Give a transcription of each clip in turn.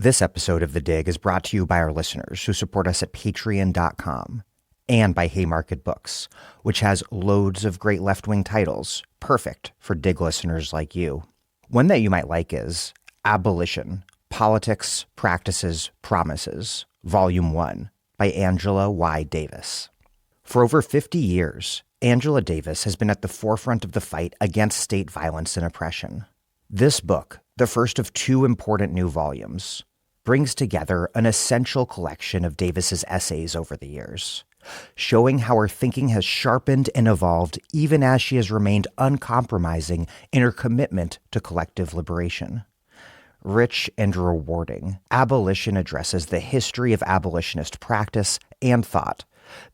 This episode of The Dig is brought to you by our listeners who support us at patreon.com and by Haymarket Books, which has loads of great left-wing titles, perfect for Dig listeners like you. One that you might like is Abolition, Politics, Practices, Promises, Volume 1 by Angela Y. Davis. For over 50 years, Angela Davis has been at the forefront of the fight against state violence and oppression. This book, the first of two important new volumes, brings together an essential collection of Davis's essays over the years, showing how her thinking has sharpened and evolved even as she has remained uncompromising in her commitment to collective liberation. Rich and rewarding, Abolition addresses the history of abolitionist practice and thought,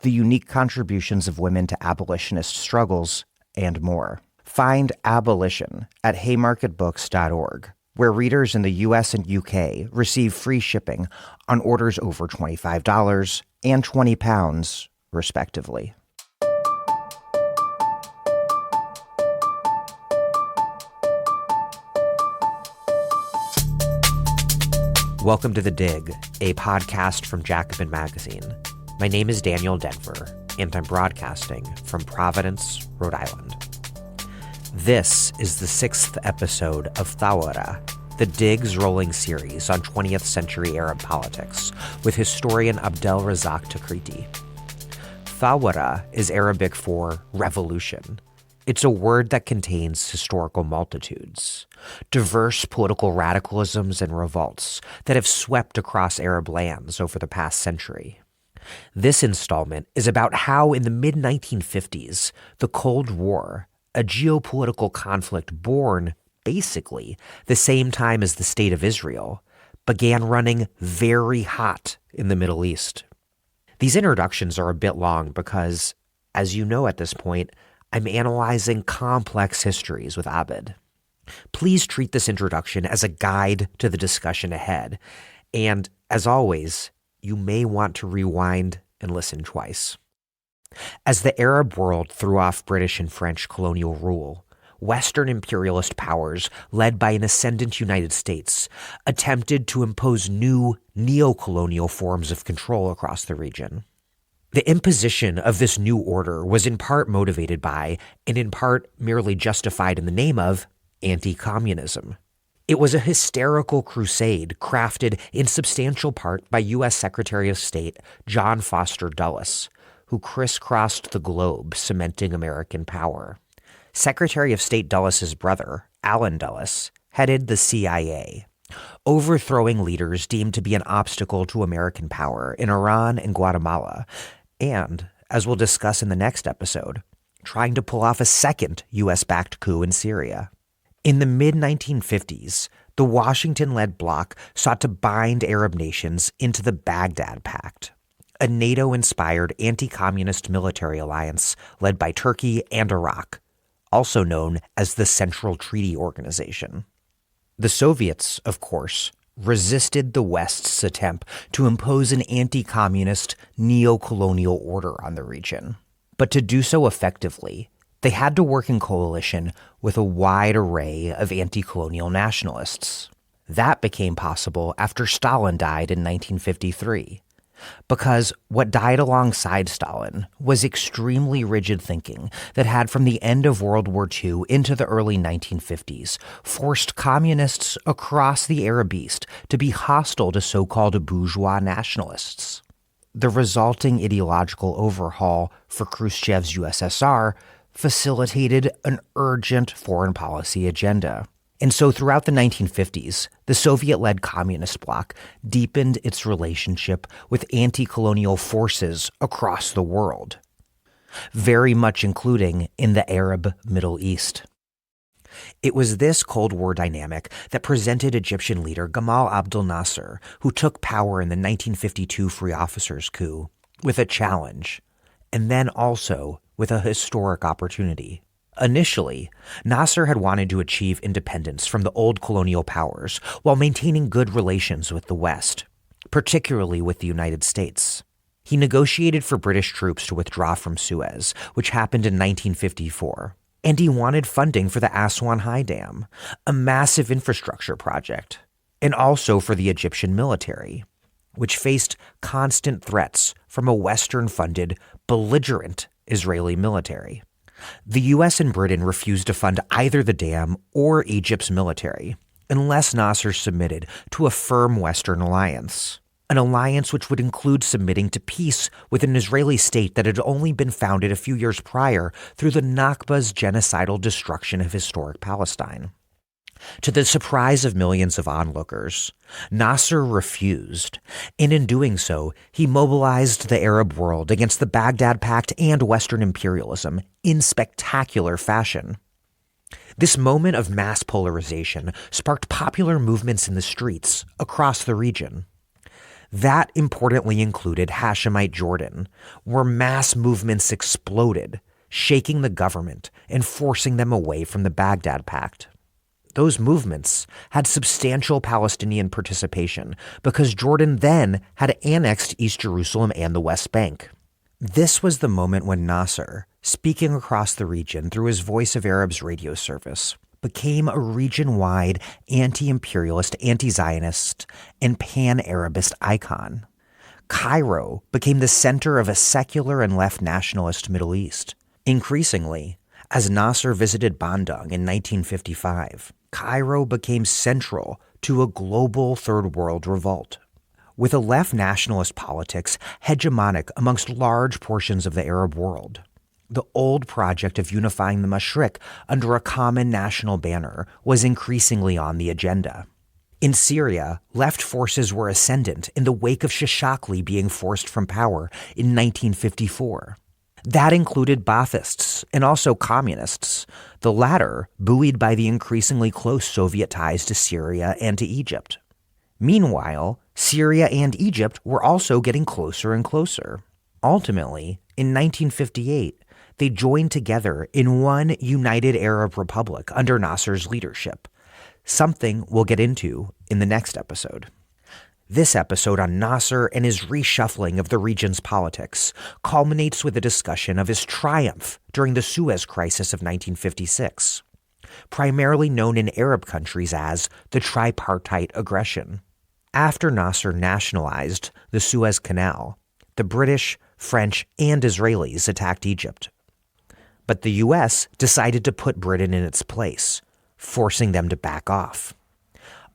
the unique contributions of women to abolitionist struggles, and more. Find Abolition at haymarketbooks.org, where readers in the US and UK receive free shipping on orders over $25 and £20, respectively. Welcome to The Dig, a podcast from Jacobin Magazine. My name is Daniel Denver, and I'm broadcasting from Providence, Rhode Island. This is the 6th episode of Thawra, the Dig's rolling series on 20th century Arab politics, with historian Abdel Razzaq Takriti. Thawra is Arabic for revolution. It's a word that contains historical multitudes, diverse political radicalisms and revolts that have swept across Arab lands over the past century. This installment is about how in the mid-1950s, the Cold War, a geopolitical conflict born, basically, the same time as the State of Israel, began running very hot in the Middle East. These introductions are a bit long because, as you know at this point, I'm analyzing complex histories with Abed. Please treat this introduction as a guide to the discussion ahead, and, as always, you may want to rewind and listen twice. As the Arab world threw off British and French colonial rule, Western imperialist powers, led by an ascendant United States, attempted to impose new neo-colonial forms of control across the region. The imposition of this new order was in part motivated by, and in part merely justified in the name of, anti-communism. It was a hysterical crusade crafted in substantial part by U.S. Secretary of State John Foster Dulles, who crisscrossed the globe, cementing American power. Secretary of State Dulles's brother, Allen Dulles, headed the CIA, overthrowing leaders deemed to be an obstacle to American power in Iran and Guatemala, and, as we'll discuss in the next episode, trying to pull off a second U.S.-backed coup in Syria. In the mid-1950s, the Washington-led bloc sought to bind Arab nations into the Baghdad Pact, a NATO-inspired anti-communist military alliance led by Turkey and Iraq, also known as the Central Treaty Organization. The Soviets, of course, resisted the West's attempt to impose an anti-communist, neo-colonial order on the region. But to do so effectively, they had to work in coalition with a wide array of anti-colonial nationalists. That became possible after Stalin died in 1953, because what died alongside Stalin was extremely rigid thinking that had from the end of World War II into the early 1950s forced communists across the Arab East to be hostile to so-called bourgeois nationalists. The resulting ideological overhaul for Khrushchev's USSR facilitated an urgent foreign policy agenda. And so throughout the 1950s, the Soviet-led communist bloc deepened its relationship with anti-colonial forces across the world, very much including in the Arab Middle East. It was this Cold War dynamic that presented Egyptian leader Gamal Abdel Nasser, who took power in the 1952 Free Officers' coup, with a challenge, and then also with a historic opportunity. Initially, Nasser had wanted to achieve independence from the old colonial powers while maintaining good relations with the West, particularly with the United States. He negotiated for British troops to withdraw from Suez, which happened in 1954, and he wanted funding for the Aswan High Dam, a massive infrastructure project. and also for the Egyptian military, which faced constant threats from a Western-funded, belligerent Israeli military. The U.S. and Britain refused to fund either the dam or Egypt's military unless Nasser submitted to a firm Western alliance, an alliance which would include submitting to peace with an Israeli state that had only been founded a few years prior through the Nakba's genocidal destruction of historic Palestine. To the surprise of millions of onlookers, Nasser refused, and in doing so, he mobilized the Arab world against the Baghdad Pact and Western imperialism in spectacular fashion. This moment of mass polarization sparked popular movements in the streets across the region. That importantly included Hashemite Jordan, where mass movements exploded, shaking the government and forcing them away from the Baghdad Pact. Those movements had substantial Palestinian participation because Jordan then had annexed East Jerusalem and the West Bank. This was the moment when Nasser, speaking across the region through his Voice of Arabs radio service, became a region-wide anti-imperialist, anti-Zionist, and pan-Arabist icon. Cairo became the center of a secular and left-nationalist Middle East. Increasingly, as Nasser visited Bandung in 1955, Cairo became central to a global Third World revolt. With a left nationalist politics hegemonic amongst large portions of the Arab world, the old project of unifying the Mashriq under a common national banner was increasingly on the agenda. In Syria, left forces were ascendant in the wake of Shishakli being forced from power in 1954. That included Baathists and also communists, the latter buoyed by the increasingly close Soviet ties to Syria and to Egypt. Meanwhile, Syria and Egypt were also getting closer and closer. Ultimately, in 1958, they joined together in one united Arab republic under Nasser's leadership, something we'll get into in the next episode. This episode on Nasser and his reshuffling of the region's politics culminates with a discussion of his triumph during the Suez Crisis of 1956, primarily known in Arab countries as the tripartite aggression. After Nasser nationalized the Suez Canal, the British, French, and Israelis attacked Egypt. But the U.S. decided to put Britain in its place, forcing them to back off.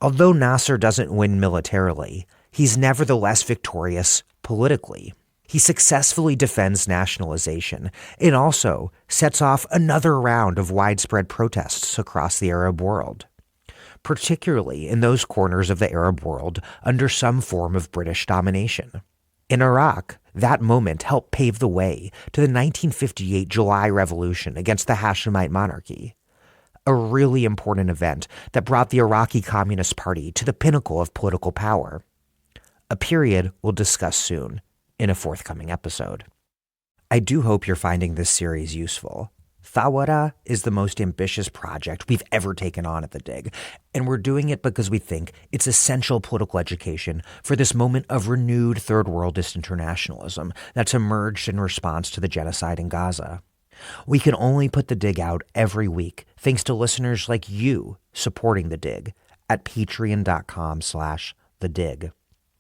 Although Nasser doesn't win militarily, he's nevertheless victorious politically. He successfully defends nationalization and also sets off another round of widespread protests across the Arab world, particularly in those corners of the Arab world under some form of British domination. In Iraq, that moment helped pave the way to the 1958 July Revolution against the Hashemite monarchy, a really important event that brought the Iraqi Communist Party to the pinnacle of political power, a period we'll discuss soon in a forthcoming episode. I do hope you're finding this series useful. Thawra is the most ambitious project we've ever taken on at The Dig, and we're doing it because we think it's essential political education for this moment of renewed Third Worldist internationalism that's emerged in response to the genocide in Gaza. We can only put The Dig out every week thanks to listeners like you supporting The Dig at patreon.com/thedig.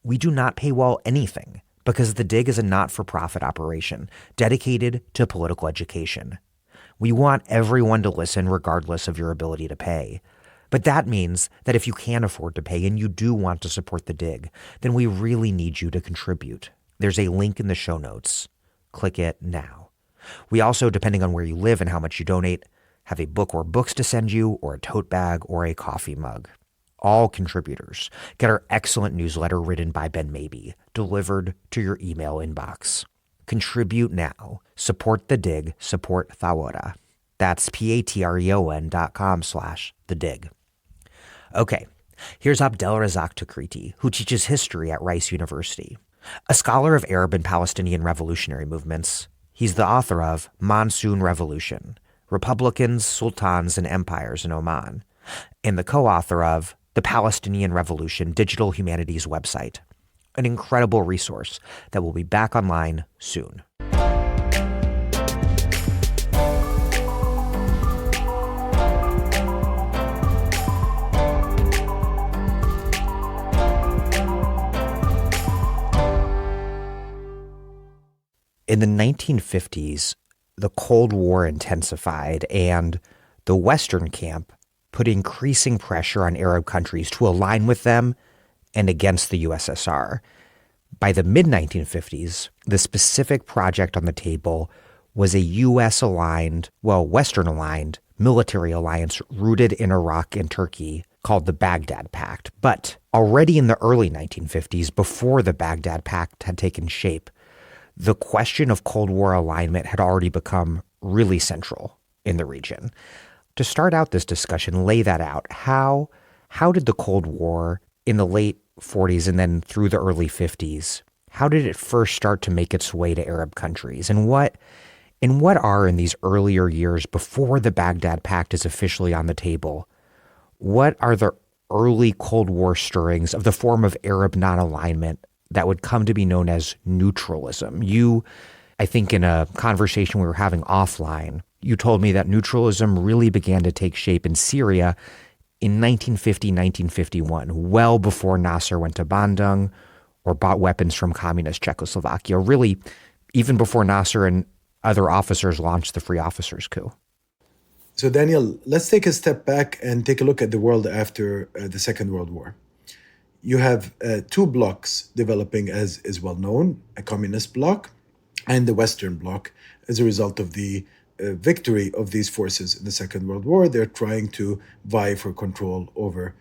We do not paywall anything because The Dig is a not-for-profit operation dedicated to political education. We want everyone to listen regardless of your ability to pay. But that means that if you can't afford to pay and you do want to support The Dig, then we really need you to contribute. There's a link in the show notes. Click it now. We also, depending on where you live and how much you donate, have a book or books to send you, or a tote bag, or a coffee mug. All contributors get our excellent newsletter written by Ben Mabee, delivered to your email inbox. Contribute now. Support The Dig. Support Thawra. That's patreon.com/thedig. Okay, here's Abdel Razzaq Takriti, who teaches history at Rice University. A scholar of Arab and Palestinian revolutionary movements, he's the author of Monsoon Revolution, Republicans, Sultans, and Empires in Oman, and the co-author of the Palestinian Revolution Digital Humanities website, an incredible resource that will be back online soon. In the 1950s, the Cold War intensified, and the Western camp put increasing pressure on Arab countries to align with them and against the USSR. By the mid-1950s, the specific project on the table was a U.S.-aligned, Western-aligned military alliance rooted in Iraq and Turkey called the Baghdad Pact. But already in the early 1950s, before the Baghdad Pact had taken shape, the question of Cold War alignment had already become really central in the region. To start out this discussion, lay that out. How did the Cold War in the late 40s and then through the early 50s, how did it first start to make its way to Arab countries? And what are, in these earlier years before the Baghdad Pact is officially on the table, what are the early Cold War stirrings of the form of Arab non-alignment that would come to be known as neutralism? You, I think in a conversation we were having offline, you told me that neutralism really began to take shape in Syria in 1950, 1951, well before Nasser went to Bandung or bought weapons from communist Czechoslovakia, really even before Nasser and other officers launched the Free Officers Coup. So Daniel, let's take a step back and take a look at the world after the Second World War. You have two blocks developing, as is well known, a communist bloc and the Western bloc. As a result of the victory of these forces in the Second World War, they're trying to vie for control over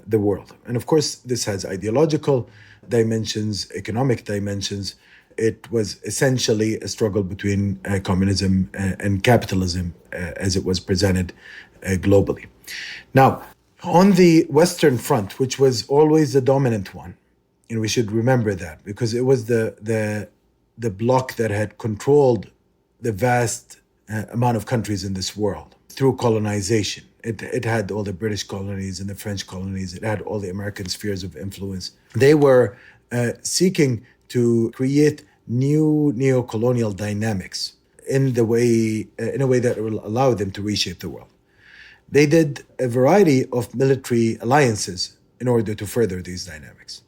the world. And of course, this has ideological dimensions, economic dimensions. It was essentially a struggle between communism and capitalism as it was presented globally. Now, on the Western Front, which was always the dominant one, and we should remember that because it was the bloc that had controlled the vast amount of countries in this world through colonization. It had all the British colonies and the French colonies. It had all the American spheres of influence. They were seeking to create new neo-colonial dynamics in a way that will allow them to reshape the world. They did a variety of military alliances in order to further these dynamics.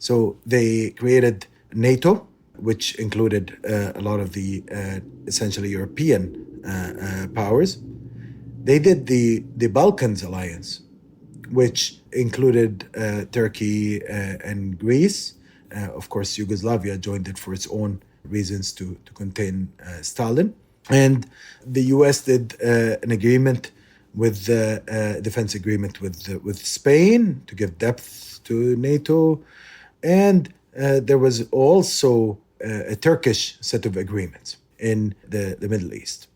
So they created NATO, which included a lot of the essentially European powers. They did the Balkans alliance, which included Turkey and Greece. Of course, Yugoslavia joined it for its own reasons to contain Stalin. And the U.S. did an agreement with the defense agreement with Spain to give depth to NATO. And there was also a Turkish set of agreements in the Middle East.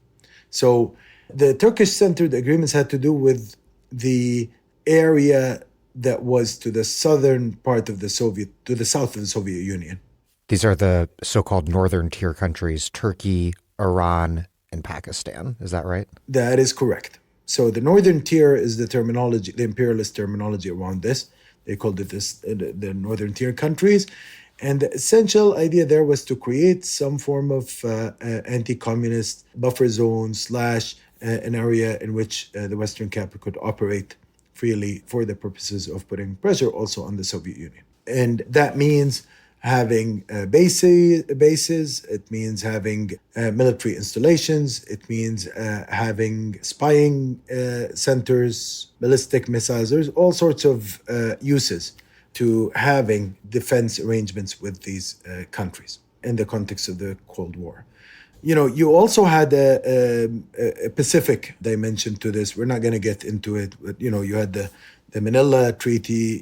So the Turkish-centered agreements had to do with the area that was to the southern part of the to the south of the Soviet Union. These are the so-called northern tier countries, Turkey, Iran, and Pakistan. Is that right? That is correct. So the northern tier is the terminology, the imperialist terminology around this. They called it the northern tier countries. And the essential idea there was to create some form of anti-communist buffer zone / an area in which the Western capital could operate freely for the purposes of putting pressure also on the Soviet Union. And that means having bases, it means having military installations, it means having spying centers, ballistic missiles. There's all sorts of uses to having defense arrangements with these countries in the context of the Cold War. You know, you also had a Pacific dimension to this. We're not going to get into it, but, you know, you had the Manila Treaty.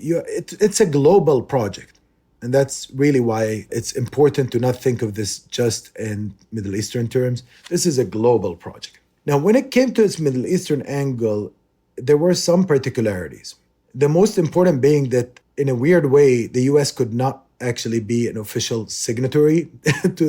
It's a global project. And that's really why it's important to not think of this just in Middle Eastern terms. This is a global project. Now, when it came to its Middle Eastern angle, there were some particularities. The most important being that, in a weird way, the U.S. could not actually be an official signatory to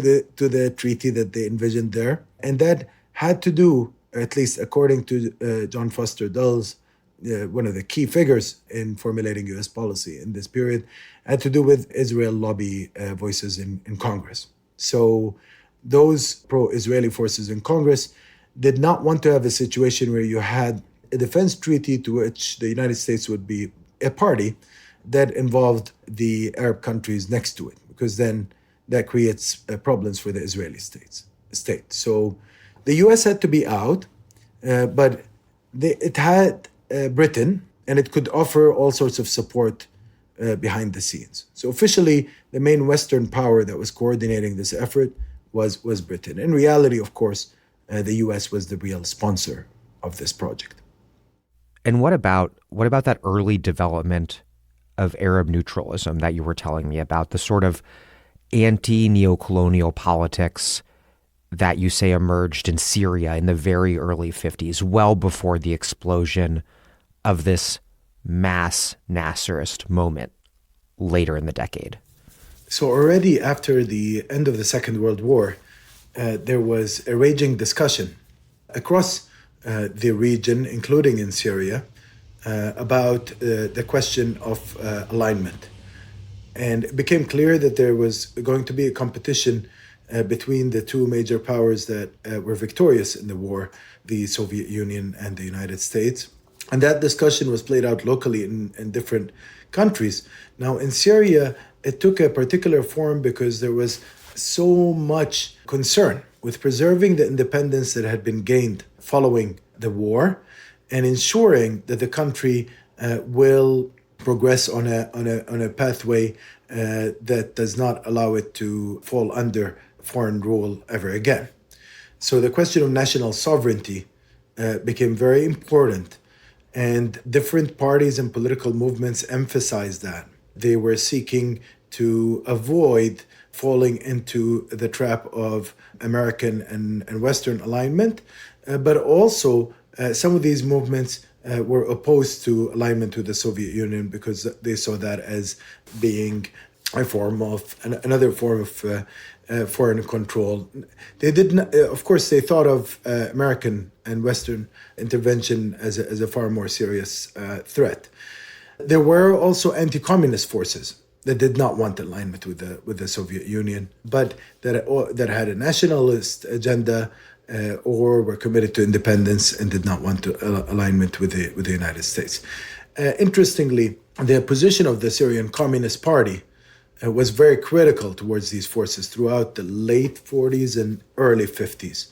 the treaty that they envisioned there. And that had to do, at least according to John Foster Dulles, one of the key figures in formulating U.S. policy in this period, had to do with Israel lobby voices in Congress. So those pro-Israeli forces in Congress did not want to have a situation where you had a defense treaty to which the United States would be a party that involved the Arab countries next to it, because then that creates problems for the Israeli state. So the U.S. had to be out, but it had Britain, and it could offer all sorts of support behind the scenes. So officially, the main Western power that was coordinating this effort was Britain. In reality, of course, the U.S. was the real sponsor of this project. And what about that early development of Arab neutralism that you were telling me about, the sort of anti-neocolonial politics that you say emerged in Syria in the very early 50s, well before the explosion of this mass Nasserist moment later in the decade? So already after the end of the Second World War, there was a raging discussion across the region, including in Syria, about the question of alignment. And it became clear that there was going to be a competition between the two major powers that were victorious in the war, the Soviet Union and the United States. And that discussion was played out locally in different countries. Now, in Syria, it took a particular form because there was so much concern with preserving the independence that had been gained following the war and ensuring that the country will progress on a pathway that does not allow it to fall under foreign rule ever again. So the question of national sovereignty became very important, and different parties and political movements emphasized that. They were seeking to avoid falling into the trap of American and Western alignment, but also some of these movements were opposed to alignment with the Soviet Union because they saw that as being another form of foreign control. They didn't, of course, they thought of American and Western intervention as a far more serious threat. There were also anti-communist forces that did not want alignment with the Soviet Union, but that had a nationalist agenda or were committed to independence and did not want alignment with the United States. Interestingly, the position of the Syrian Communist Party was very critical towards these forces throughout the late 40s and early 50s.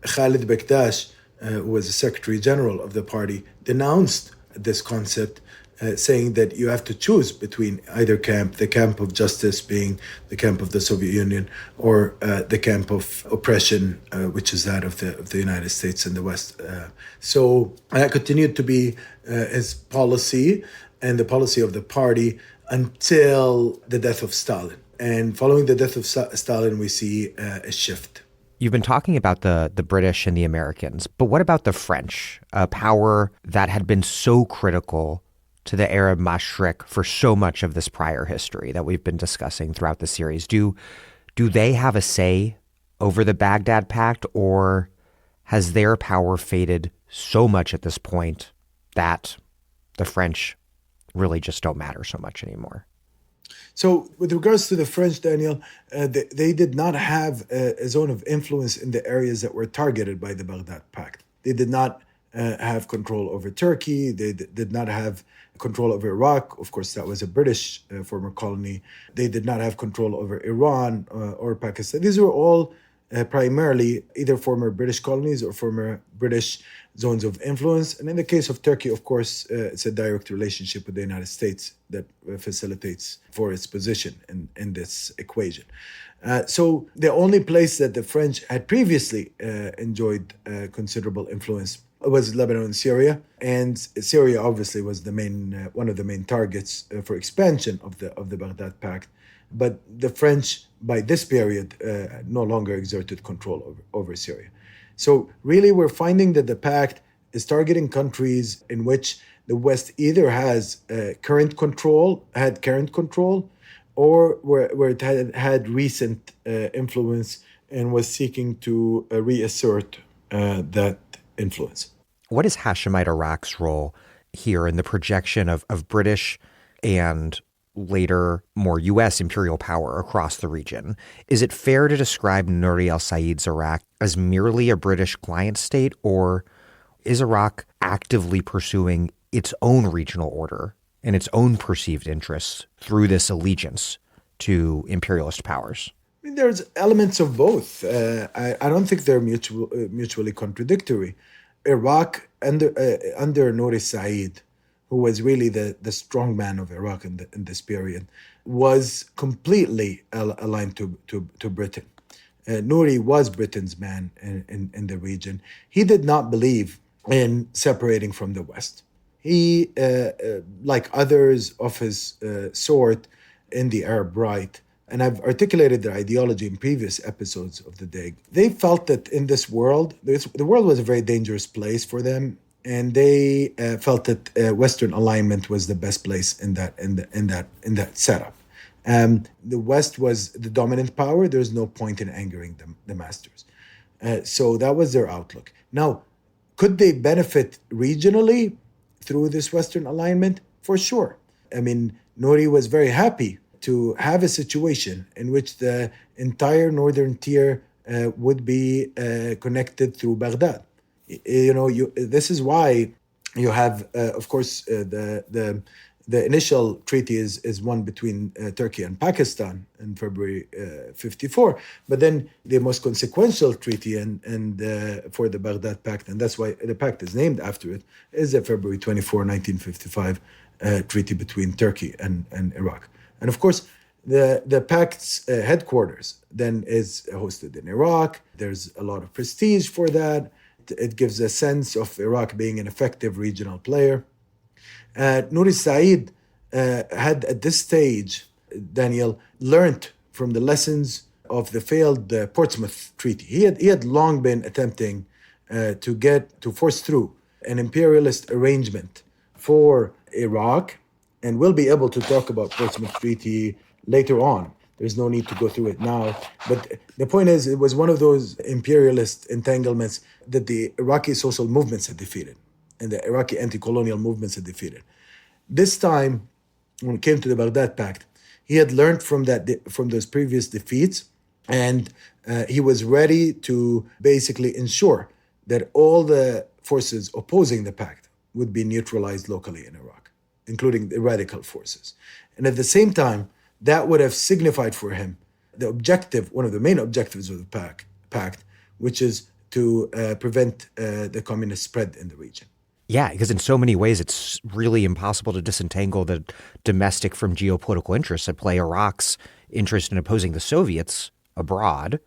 Khalid Bektash, who was the Secretary General of the party, denounced this concept, saying that you have to choose between either camp, the camp of justice being the camp of the Soviet Union, or the camp of oppression, which is that of the United States and the West. So that continued to be his policy and the policy of the party until the death of Stalin. And following the death of Stalin, we see a shift. You've been talking about the British and the Americans, but what about the French, a power that had been so critical to the Arab Mashriq for so much of this prior history that we've been discussing throughout the series? Do they have a say over the Baghdad Pact, or has their power faded so much at this point that the French really just don't matter so much anymore? So with regards to the French, Daniel, they did not have a zone of influence in the areas that were targeted by the Baghdad Pact. They did not have control over Turkey. They did not have control over Iraq. Of course, that was a British former colony. They did not have control over Iran or Pakistan. These were all primarily either former British colonies or former British zones of influence. And in the case of Turkey, of course, it's a direct relationship with the United States that facilitates for its position in this equation. So the only place that the French had previously enjoyed considerable influence was Lebanon and Syria. And Syria obviously was one of the main targets for expansion of the Baghdad Pact. But the French, by this period, no longer exerted control over Syria. So really, we're finding that the pact is targeting countries in which the West either has current control, or where it had recent influence and was seeking to reassert that influence. What is Hashemite Iraq's role here in the projection of British and later more U.S. imperial power across the region? Is it fair to describe Nouri al-Said's Iraq as merely a British client state, or is Iraq actively pursuing its own regional order and its own perceived interests through this allegiance to imperialist powers? I mean, there's elements of both. I don't think they're mutually contradictory. Iraq under Nouri Said, who was really the strong man of Iraq in this period, was completely aligned to Britain. Nouri was Britain's man in the region. He did not believe in separating from the West. He, like others of his sort in the Arab right, and I've articulated their ideology in previous episodes of the Dig, they felt that in this world, the world was a very dangerous place for them, and they felt that Western alignment was the best place in that setup. The West was the dominant power. There's no point in angering the masters. So that was their outlook. Now, could they benefit regionally through this Western alignment? For sure. I mean, Nouri was very happy to have a situation in which the entire northern tier would be connected through Baghdad. This is why you have, of course, the initial treaty is one between Turkey and Pakistan in February 54, but then the most consequential treaty and for the Baghdad Pact, and that's why the pact is named after it, is the February 24, 1955 treaty between Turkey and Iraq. And of course, the pact's headquarters then is hosted in Iraq. There's a lot of prestige for that. It gives a sense of Iraq being an effective regional player. Nouri Said had at this stage, Daniel, learned from the lessons of the failed Portsmouth Treaty. He had long been attempting to force through an imperialist arrangement for Iraq, and we'll be able to talk about Portsmouth Treaty later on. There's no need to go through it now. But the point is, it was one of those imperialist entanglements that the Iraqi social movements had defeated and the Iraqi anti-colonial movements had defeated. This time, when it came to the Baghdad Pact, he had learned from those previous defeats, and he was ready to basically ensure that all the forces opposing the pact would be neutralized locally in Iraq, including the radical forces. And at the same time, that would have signified for him the objective, one of the main objectives of the pact, which is to prevent the communist spread in the region. Yeah, because in so many ways, it's really impossible to disentangle the domestic from geopolitical interests at play. Iraq's interest in opposing the Soviets abroad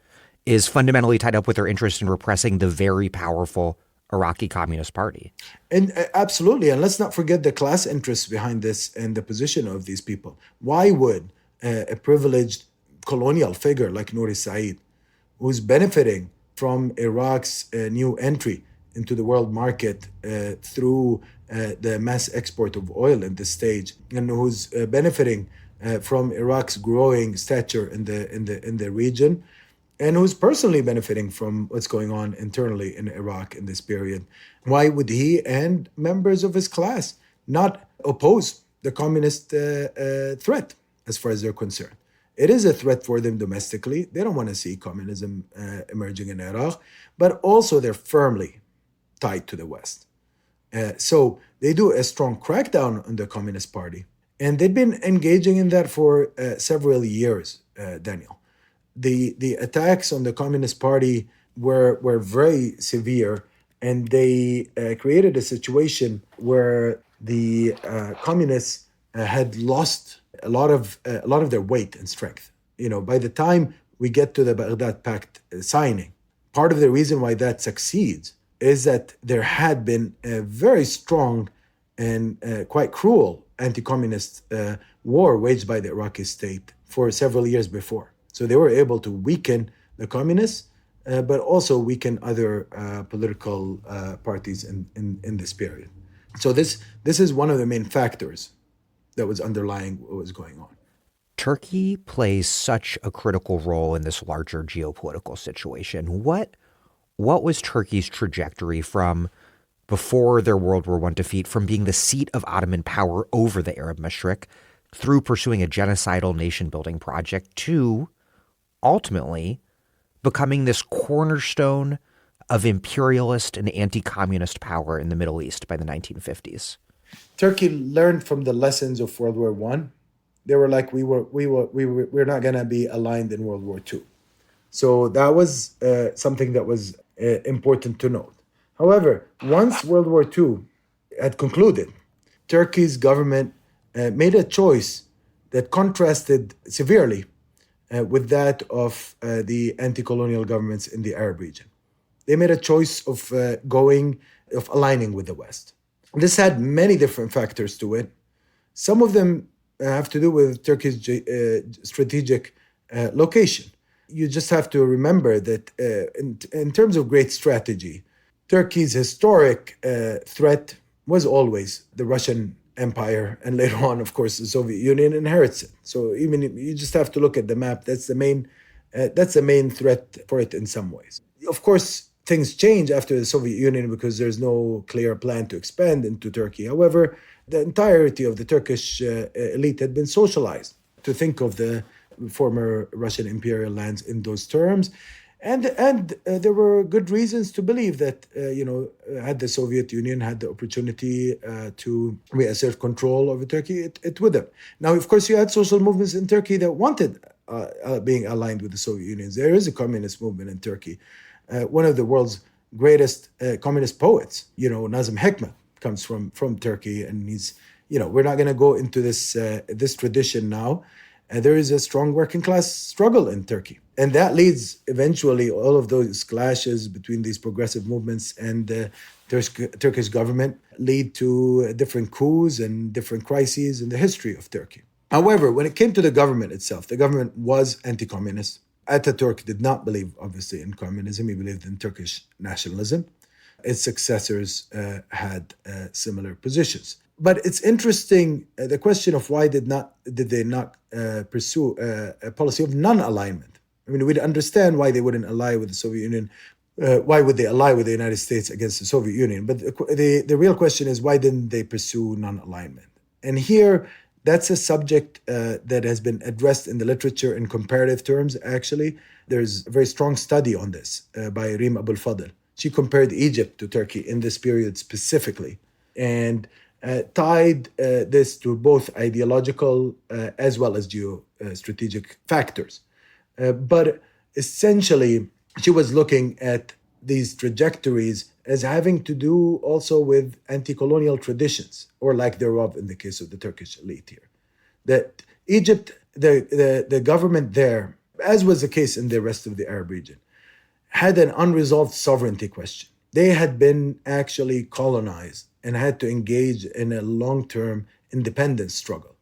is fundamentally tied up with their interest in repressing the very powerful Iraqi Communist Party. And absolutely. And let's not forget the class interests behind this and the position of these people. Why would a privileged colonial figure like Nouri Said, who's benefiting from Iraq's new entry into the world market through the mass export of oil at this stage, and who's benefiting from Iraq's growing stature in the region, and who's personally benefiting from what's going on internally in Iraq in this period, why would he and members of his class not oppose the communist threat as far as they're concerned? It is a threat for them domestically. They don't want to see communism emerging in Iraq, but also they're firmly tied to the West. So they do a strong crackdown on the Communist Party. And they've been engaging in that for several years, Daniel. The attacks on the Communist Party were very severe, and they created a situation where the communists had lost a lot of their weight and strength. By the time we get to the Baghdad Pact signing, part of the reason why that succeeds is that there had been a very strong and quite cruel anti-communist war waged by the Iraqi state for several years before. So they were able to weaken the communists, but also weaken other political parties in this period. So this is one of the main factors that was underlying what was going on. Turkey plays such a critical role in this larger geopolitical situation. What was Turkey's trajectory from before their World War I defeat, from being the seat of Ottoman power over the Arab Mashriq, through pursuing a genocidal nation-building project, to ultimately becoming this cornerstone of imperialist and anti-communist power in the Middle East by the 1950s? Turkey learned from the lessons of World War I they were like, we're not going to be aligned in World War II. So that was something that was important to note. However, once World War II had concluded, Turkey's government made a choice that contrasted severely with that of the anti-colonial governments in the Arab region. They made a choice of aligning with the West. This had many different factors to it. Some of them have to do with Turkey's strategic location. You just have to remember that in terms of great strategy, Turkey's historic threat was always the Russian Empire, and later on, of course, the Soviet Union inherits it. So even you just have to look at the map. That's the main threat for it in some ways. Of course, things change after the Soviet Union because there's no clear plan to expand into Turkey. However, the entirety of the Turkish elite had been socialized to think of the former Russian imperial lands in those terms. And there were good reasons to believe that, had the Soviet Union had the opportunity to reassert control over Turkey, it would have. Now, of course, you had social movements in Turkey that wanted being aligned with the Soviet Union. There is a communist movement in Turkey. One of the world's greatest communist poets, Nazım Hikmet, comes from Turkey, and he's, we're not going to go into this tradition now. There is a strong working class struggle in Turkey. And that leads eventually all of those clashes between these progressive movements and the Turkish government lead to different coups and different crises in the history of Turkey. However, when it came to the government itself, the government was anti-communist. Ataturk did not believe, obviously, in communism. He believed in Turkish nationalism. Its successors had similar positions. But it's interesting, the question of why did they not pursue a policy of non-alignment? I mean, we'd understand why they wouldn't ally with the Soviet Union. Why would they ally with the United States against the Soviet Union? But the real question is, why didn't they pursue non-alignment? And here, that's a subject that has been addressed in the literature in comparative terms, actually. There's a very strong study on this by Reem Abul Fadl. She compared Egypt to Turkey in this period specifically, and tied this to both ideological as well as geostrategic factors. But essentially, she was looking at these trajectories as having to do also with anti-colonial traditions, or lack thereof in the case of the Turkish elite here. That Egypt, the government there, as was the case in the rest of the Arab region, had an unresolved sovereignty question. They had been actually colonized and had to engage in a long-term independence struggle.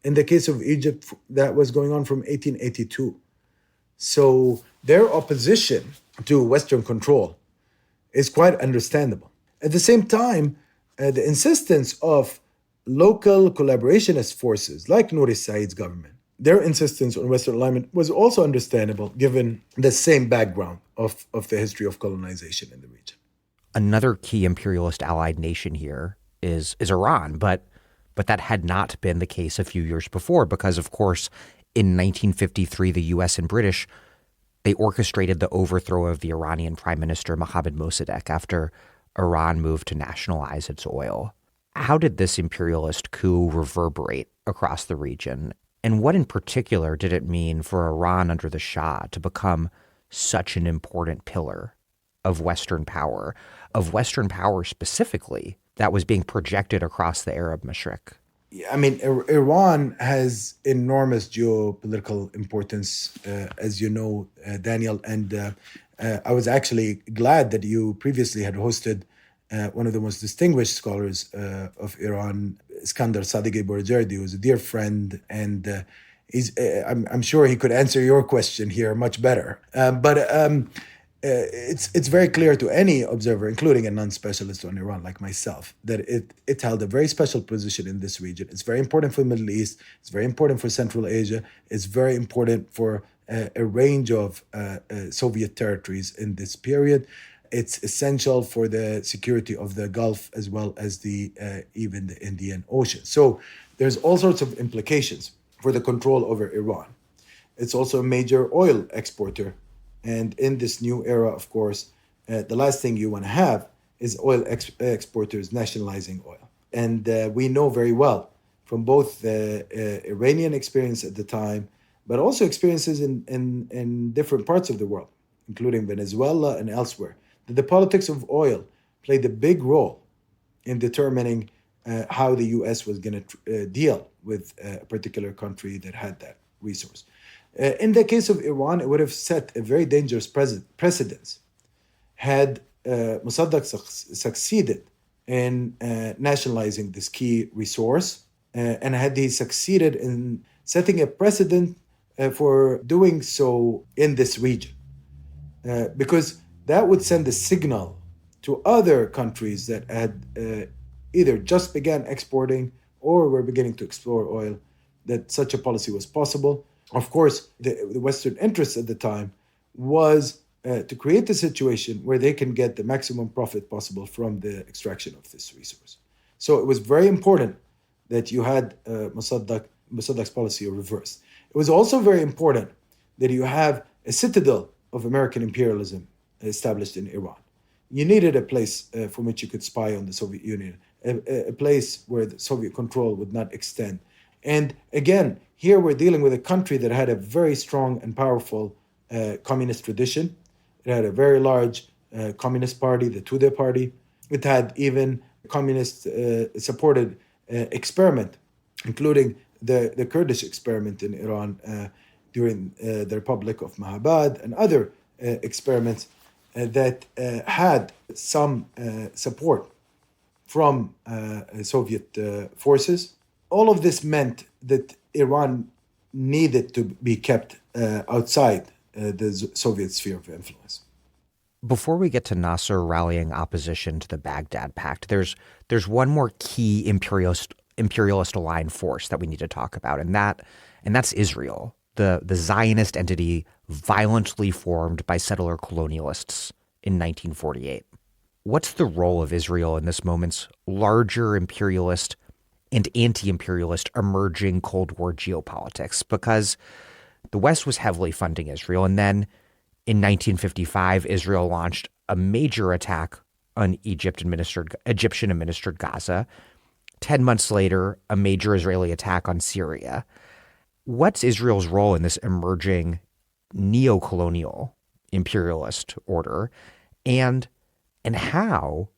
In the case of Egypt, that was going on from 1882. So their opposition to Western control is quite understandable. At the same time, the insistence of local collaborationist forces like Nouri Said's government, their insistence on Western alignment was also understandable given the same background of the history of colonization in the region. Another key imperialist allied nation here is Iran, but that had not been the case a few years before because, of course, in 1953, the U.S. and British, they orchestrated the overthrow of the Iranian Prime Minister Mohammad Mossadegh after Iran moved to nationalize its oil. How did this imperialist coup reverberate across the region? And what in particular did it mean for Iran under the Shah to become such an important pillar of Western power specifically that was being projected across the Arab Mashriq? I mean, Iran has enormous geopolitical importance, as you know, Daniel. And I was actually glad that you previously had hosted one of the most distinguished scholars of Iran, Iskandar Sadeghi Bourjerdi, who's a dear friend. And I'm sure he could answer your question here much better. It's very clear to any observer, including a non-specialist on Iran like myself, that it held a very special position in this region. It's very important for the Middle East. It's very important for Central Asia. It's very important for a range of Soviet territories in this period. It's essential for the security of the Gulf as well as even the Indian Ocean. So there's all sorts of implications for the control over Iran. It's also a major oil exporter. And in this new era, of course, the last thing you want to have is oil exporters nationalizing oil. And we know very well from both the Iranian experience at the time, but also experiences in different parts of the world, including Venezuela and elsewhere, that the politics of oil played a big role in determining how the U.S. was going to deal with a particular country that had that resource. In the case of Iran, it would have set a very dangerous precedence had Mossadegh succeeded in nationalizing this key resource, and had he succeeded in setting a precedent for doing so in this region. Because that would send a signal to other countries that had either just began exporting or were beginning to explore oil that such a policy was possible. Of course, the Western interest at the time was to create a situation where they can get the maximum profit possible from the extraction of this resource. So it was very important that you had Mossadegh's policy reversed. It was also very important that you have a citadel of American imperialism established in Iran. You needed a place from which you could spy on the Soviet Union, a place where the Soviet control would not extend. And again, here we're dealing with a country that had a very strong and powerful communist tradition. It had a very large communist party, the Tudeh party. It had even communist-supported experiment, including the Kurdish experiment in Iran during the Republic of Mahabad and other experiments that had some support from Soviet forces. All of this meant that Iran needed to be kept outside the Soviet sphere of influence. Before we get to Nasser rallying opposition to the Baghdad Pact, there's one more key imperialist aligned force that we need to talk about, and that's Israel, the Zionist entity violently formed by settler colonialists in 1948. What's the role of Israel in this moment's larger imperialist and anti-imperialist emerging Cold War geopolitics? Because the West was heavily funding Israel, and then in 1955, Israel launched a major attack on Egyptian-administered Gaza. 10 months later, a major Israeli attack on Syria. What's Israel's role in this emerging neo-colonial imperialist order, and how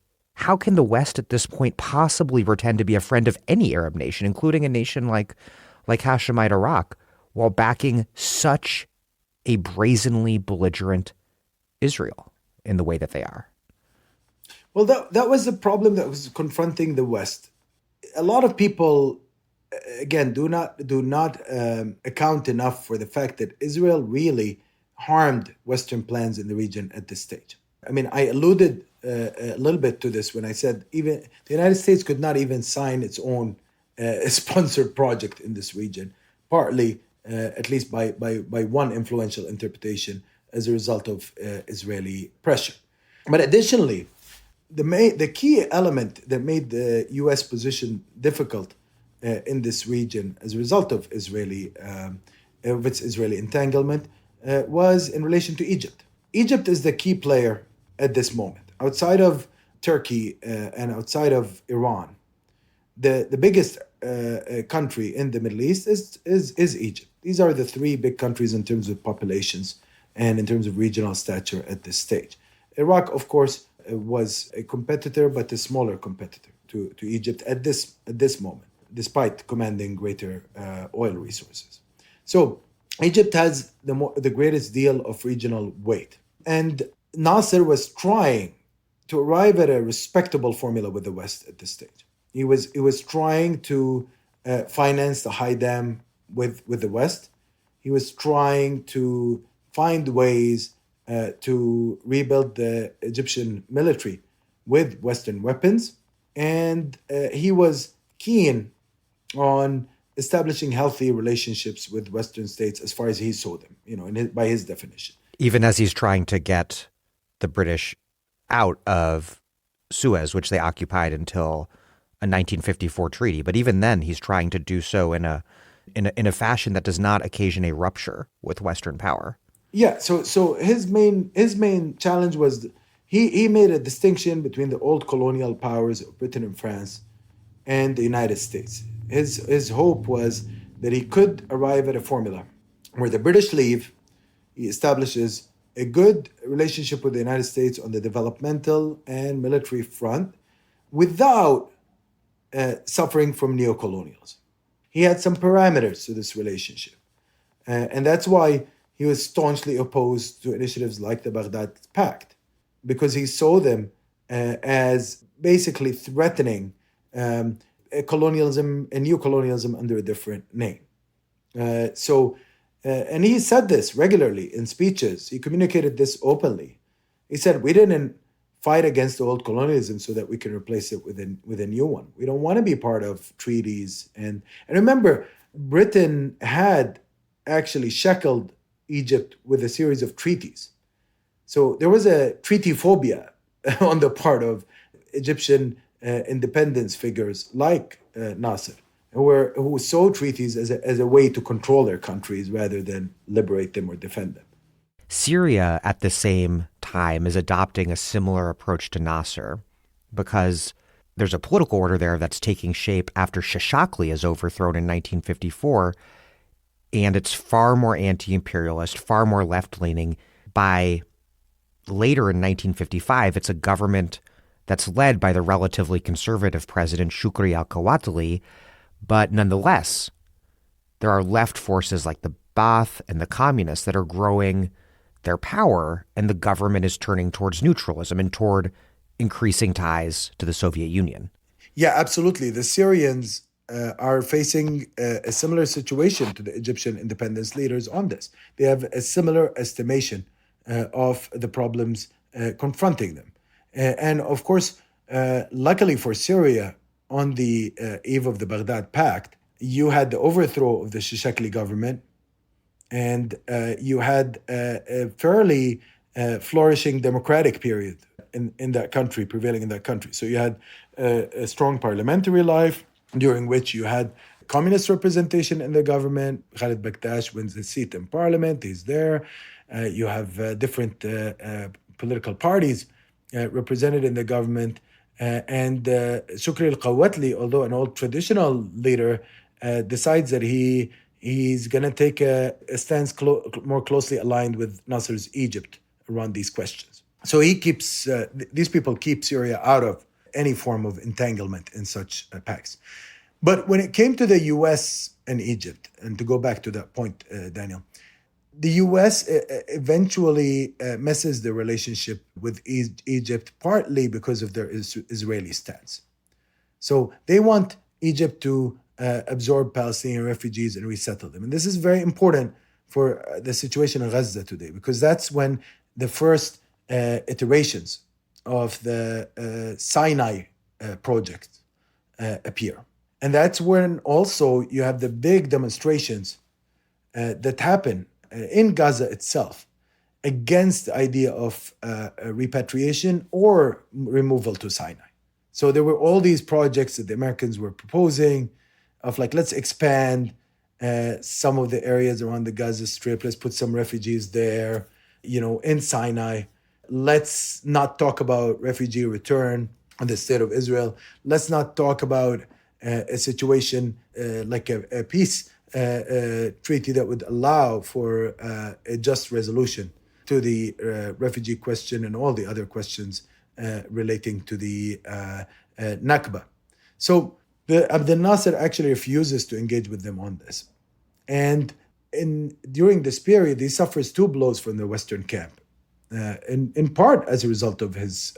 can the West at this point possibly pretend to be a friend of any Arab nation, including a nation like Hashemite Iraq, while backing such a brazenly belligerent Israel in the way that they are? Well, that was the problem that was confronting the West. A lot of people, again, do not account enough for the fact that Israel really harmed Western plans in the region at this stage. I mean, I alluded a little bit to this when I said even the United States could not even sign its own sponsored project in this region, partly, at least by one influential interpretation, as a result of Israeli pressure. But additionally, the key element that made the U.S. position difficult in this region as a result of its Israeli entanglement was in relation to Egypt. Egypt is the key player at this moment. Outside of Turkey and outside of Iran, the biggest country in the Middle East is Egypt. These are the three big countries in terms of populations and in terms of regional stature at this stage. Iraq, of course, was a competitor, but a smaller competitor to Egypt at this moment, despite commanding greater oil resources. So Egypt has the greatest deal of regional weight. And Nasser was trying to arrive at a respectable formula with the West at this stage. He was trying to finance the high dam with the West. He was trying to find ways to rebuild the Egyptian military with Western weapons. And he was keen on establishing healthy relationships with Western states as far as he saw them, by his definition. Even as he's trying to get the British out of Suez, which they occupied until a 1954 treaty. But even then, he's trying to do so in a fashion that does not occasion a rupture with Western power. Yeah. So his main challenge was he made a distinction between the old colonial powers of Britain and France and the United States. His hope was that he could arrive at a formula where the British leave, he establishes a good relationship with the United States on the developmental and military front without suffering from neocolonialism. He had some parameters to this relationship. And that's why he was staunchly opposed to initiatives like the Baghdad Pact, because he saw them as basically threatening colonialism and neocolonialism under a different name. And he said this regularly in speeches. He communicated this openly. He said, we didn't fight against the old colonialism so that we can replace it with a new one. We don't want to be part of treaties. And remember, Britain had actually shackled Egypt with a series of treaties. So there was a treaty phobia on the part of Egyptian independence figures like Nasser, who saw treaties as a way to control their countries rather than liberate them or defend them. Syria, at the same time, is adopting a similar approach to Nasser because there's a political order there that's taking shape after Shishakli is overthrown in 1954, and it's far more anti-imperialist, far more left-leaning. By later in 1955, it's a government that's led by the relatively conservative president Shukri al-Quwatli, but nonetheless, there are left forces like the Ba'ath and the communists that are growing their power, and the government is turning towards neutralism and toward increasing ties to the Soviet Union. Yeah, absolutely. The Syrians are facing a similar situation to the Egyptian independence leaders on this. They have a similar estimation of the problems confronting them. And of course, luckily for Syria, on the eve of the Baghdad Pact, you had the overthrow of the Shishakli government, and you had a fairly flourishing democratic period in that country, prevailing in that country. So you had a strong parliamentary life, during which you had communist representation in the government. Khalid Baktash wins a seat in parliament, he's there. You have different political parties represented in the government. And Shukri al-Quwatli, although an old traditional leader, decides that he's going to take a stance more closely aligned with Nasser's Egypt around these questions. So he keeps, these people keep Syria out of any form of entanglement in such pacts. But when it came to the US and Egypt, and to go back to that point, Daniel, the US eventually messes the relationship with Egypt partly because of their Israeli stance. So they want Egypt to absorb Palestinian refugees and resettle them. And this is very important for the situation in Gaza today, because that's when the first iterations of the Sinai project appear. And that's when also you have the big demonstrations that happen in Gaza itself against the idea of repatriation or removal to Sinai. So there were all these projects that the Americans were proposing of like, let's expand some of the areas around the Gaza Strip. Let's put some refugees there, in Sinai. Let's not talk about refugee return on the state of Israel. Let's not talk about a situation like a peace treaty that would allow for a just resolution to the refugee question and all the other questions relating to the Nakba. So Abdel Nasser actually refuses to engage with them on this. And during this period, he suffers two blows from the Western camp, in part as a result of his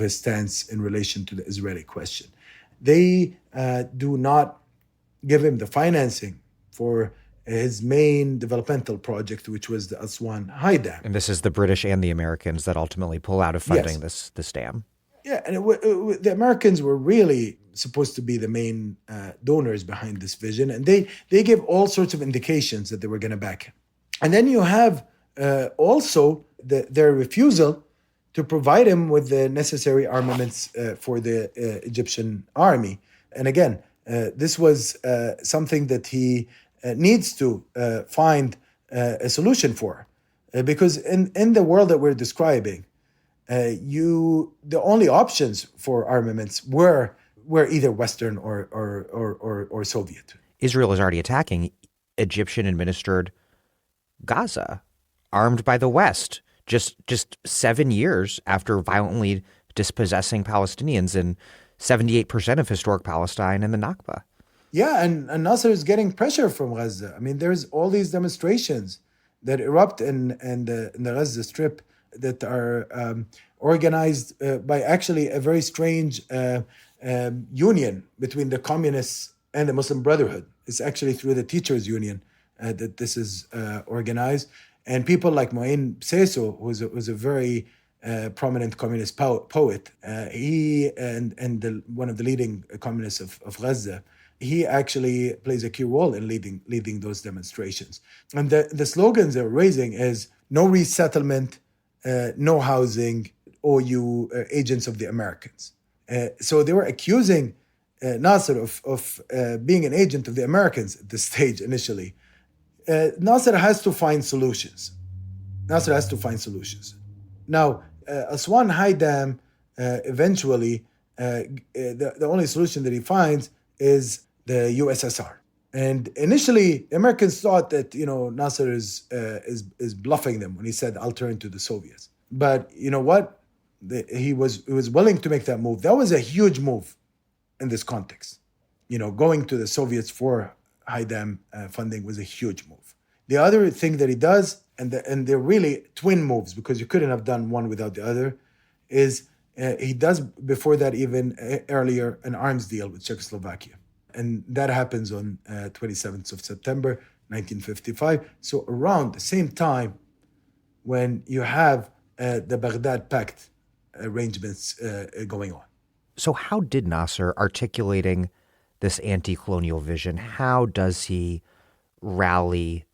stance in relation to the Israeli question. They do not give him the financing for his main developmental project, which was the Aswan High Dam. And this is the British and the Americans that ultimately pull out of funding this dam. Yeah, and the Americans were really supposed to be the main donors behind this vision, and they gave all sorts of indications that they were going to back him. And then you have also their refusal to provide him with the necessary armaments for the Egyptian army. And again, this was something that he needs to find a solution for, because in the world that we're describing, the only options for armaments were were either Western or Soviet. Israel is already attacking Egyptian-administered Gaza, armed by the West, just 7 years after violently dispossessing Palestinians in 78% of historic Palestine in the Nakba. Yeah, and Nasser is getting pressure from Gaza. I mean, there's all these demonstrations that erupt in the Gaza Strip that are organized by actually a very strange union between the communists and the Muslim Brotherhood. It's actually through the teachers' union that this is organized. And people like Moin Seso, who's a very prominent communist poet, he and one of the leading communists of Gaza, he actually plays a key role in leading those demonstrations. And the slogans they're raising is no resettlement, no housing, or you agents of the Americans. So they were accusing Nasser of being an agent of the Americans at this stage initially. Nasser has to find solutions. Now, Aswan High Dam, eventually, the only solution that he finds is the USSR. And initially, the Americans thought that Nasser is bluffing them when he said, "I'll turn to the Soviets." But you know what? He was willing to make that move. That was a huge move in this context. Going to the Soviets for high dam funding was a huge move. The other thing that he does, and they're really twin moves because you couldn't have done one without the other, is he does before that even earlier an arms deal with Czechoslovakia. And that happens on 27th of September, 1955. So around the same time when you have the Baghdad Pact arrangements going on. So how did Nasser, articulating this anti-colonial vision, how does he rally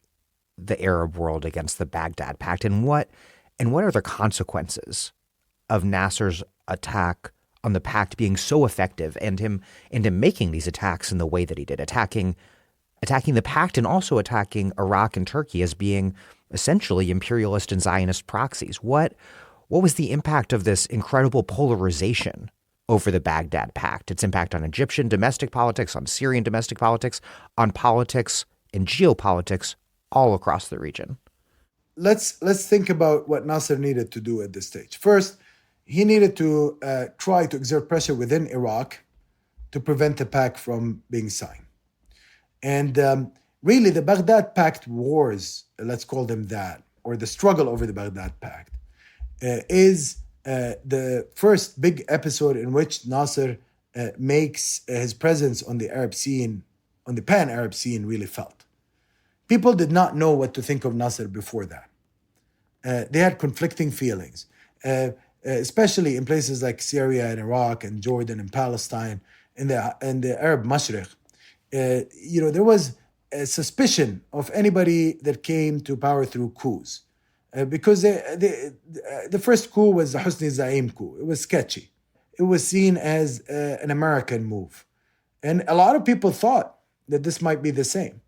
the Arab world against the Baghdad Pact? And what are the consequences of Nasser's attack on the pact being so effective and him making these attacks in the way that he did, attacking the pact and also attacking Iraq and Turkey as being essentially imperialist and Zionist proxies? What was the impact of this incredible polarization over the Baghdad Pact, its impact on Egyptian domestic politics, on Syrian domestic politics, on politics and geopolitics all across the region? Let's think about what Nasser needed to do at this stage. First, he needed to try to exert pressure within Iraq to prevent the pact from being signed. And really, the Baghdad Pact wars, let's call them that, or the struggle over the Baghdad Pact, is the first big episode in which Nasser makes his presence on the Arab scene, on the pan-Arab scene, really felt. People did not know what to think of Nasser before that. They had conflicting feelings, especially in places like Syria and Iraq and Jordan and Palestine and the Arab Mashriq. There was a suspicion of anybody that came to power through coups. Because the first coup was the Hosni Zaim coup. It was sketchy. It was seen as an American move. And a lot of people thought that this might be the same.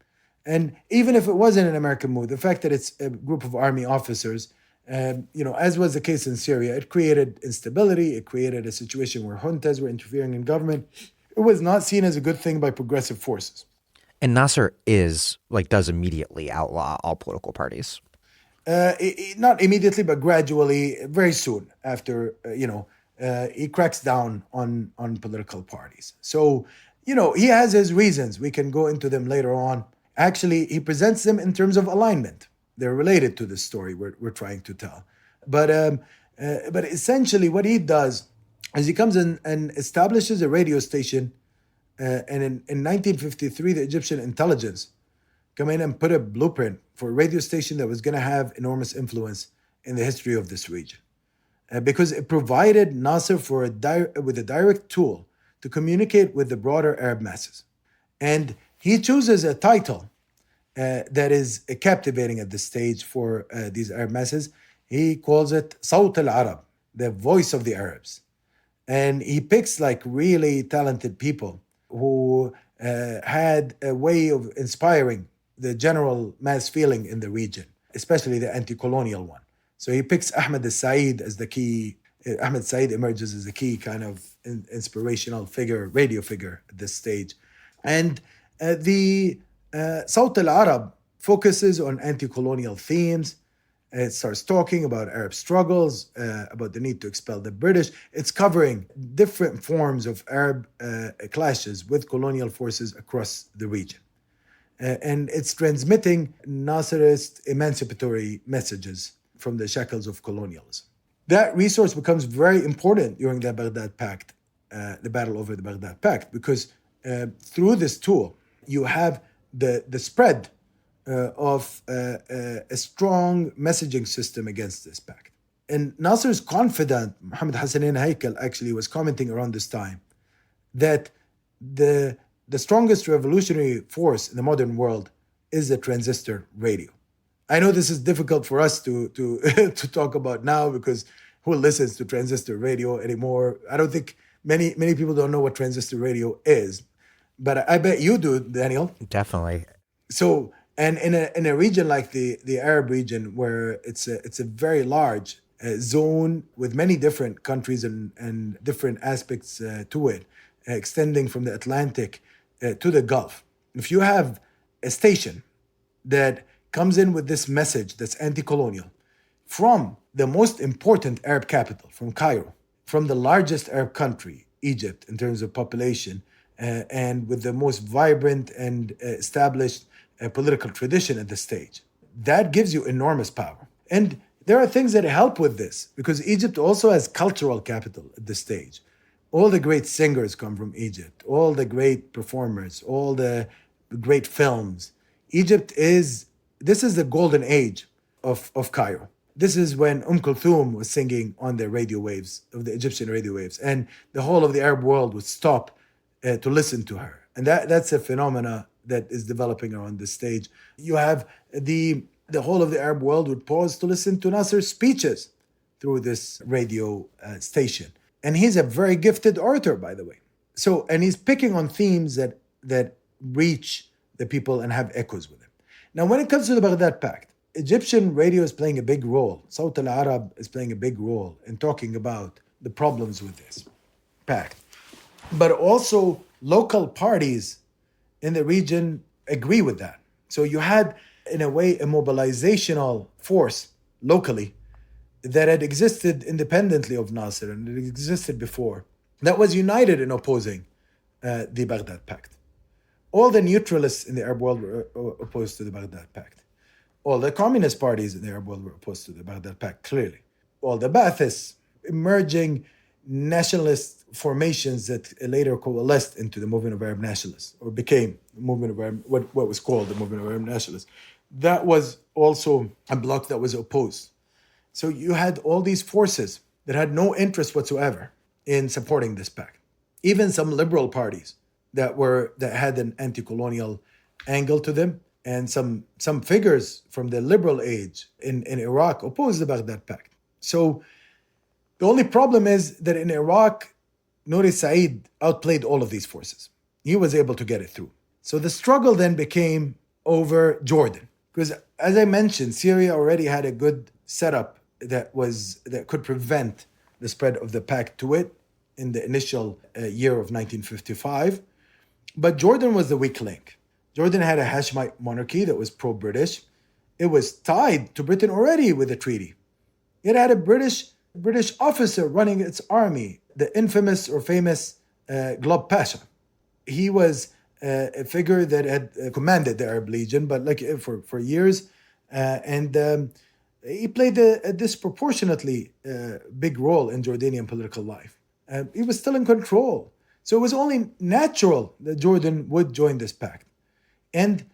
And even if it wasn't an American move, the fact that it's a group of army officers, as was the case in Syria, it created instability. It created a situation where juntas were interfering in government. It was not seen as a good thing by progressive forces. And Nasser does immediately outlaw all political parties. Not immediately, but gradually, very soon after, he cracks down on political parties. So, he has his reasons. We can go into them later on. Actually, he presents them in terms of alignment. They're related to the story we're trying to tell. But essentially what he does is he comes in and establishes a radio station. And in 1953, the Egyptian intelligence come in and put a blueprint for a radio station that was going to have enormous influence in the history of this region. Because it provided Nasser with a direct tool to communicate with the broader Arab masses. And he chooses a title that is captivating at this stage for these Arab masses. He calls it Sawt al-Arab, the voice of the Arabs. And he picks really talented people who had a way of inspiring the general mass feeling in the region, especially the anti-colonial one. So he picks Ahmed al-Said as the key Ahmed Said emerges as a key kind of inspirational figure, radio figure at this stage. And the Sawt al-Arab focuses on anti-colonial themes. It starts talking about Arab struggles, about the need to expel the British. It's covering different forms of Arab clashes with colonial forces across the region. And it's transmitting Nasserist emancipatory messages from the shackles of colonialism. That resource becomes very important during the Baghdad Pact, the battle over the Baghdad Pact, because through this tool, you have the spread of a strong messaging system against this pact. And Nasser is confident, Mohammed Hassanein Haikal actually was commenting around this time, that the strongest revolutionary force in the modern world is the transistor radio. I know this is difficult for us to to talk about now, because who listens to transistor radio anymore? I don't think many people don't know what transistor radio is, but I bet you do, Daniel. Definitely. So, and in a region like the Arab region, where it's a very large zone with many different countries and different aspects to it, extending from the Atlantic to the Gulf. If you have a station that comes in with this message that's anti-colonial from the most important Arab capital, from Cairo, from the largest Arab country, Egypt, in terms of population, and with the most vibrant and established political tradition at this stage, that gives you enormous power. And there are things that help with this, because Egypt also has cultural capital at this stage. All the great singers come from Egypt, all the great performers, all the great films. This is the golden age of Cairo. This is when Kulthum was singing on the radio waves, of the Egyptian radio waves, and the whole of the Arab world would stop to listen to her. And that's a phenomena that is developing around this stage. You have the whole of the Arab world would pause to listen to Nasser's speeches through this radio station. And he's a very gifted orator, by the way. So, and he's picking on themes that reach the people and have echoes with him. Now, when it comes to the Baghdad Pact, Egyptian radio is playing a big role. Sawt al-Arab is playing a big role in talking about the problems with this pact. But also local parties in the region agree with that. So you had, in a way, a mobilizational force locally that had existed independently of Nasser, and it existed before, that was united in opposing the Baghdad Pact. All the neutralists in the Arab world were opposed to the Baghdad Pact. All the communist parties in the Arab world were opposed to the Baghdad Pact, clearly. All the Baathists, emerging nationalist formations that later coalesced into the movement of Arab nationalists, or became the movement of Arab, what was called the movement of Arab nationalists. That was also a bloc that was opposed. So you had all these forces that had no interest whatsoever in supporting this pact. Even some liberal parties that had an anti-colonial angle to them, and some figures from the liberal age in Iraq opposed the Baghdad Pact. So the only problem is that in Iraq, Nouri Said outplayed all of these forces. He was able to get it through. So the struggle then became over Jordan, because as I mentioned, Syria already had a good setup that could prevent the spread of the pact to it in the initial year of 1955. But Jordan was the weak link. Jordan had a Hashemite monarchy that was pro-British. It was tied to Britain already with a treaty. It had a British officer running its army, the infamous or famous Glubb Pasha. He was a figure that had commanded the Arab Legion, but for years, and he played a disproportionately big role in Jordanian political life. He was still in control. So it was only natural that Jordan would join this pact. And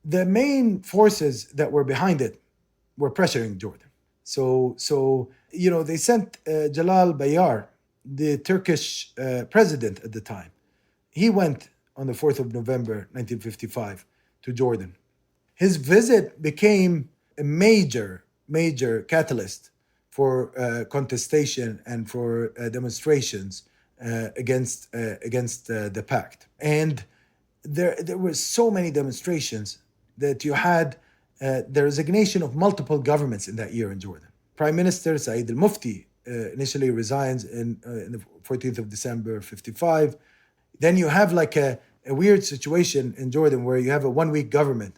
the main forces that were behind it were pressuring Jordan. So they sent Jalal Bayar, the Turkish president at the time. He went on the 4th of November, 1955, to Jordan. His visit became a major catalyst for contestation and for demonstrations against the pact. And there were so many demonstrations that you had the resignation of multiple governments in that year in Jordan. Prime Minister Said al-Mufti initially resigns in the 14th of December 55. Then you have like a weird situation in Jordan where you have a 1 week government,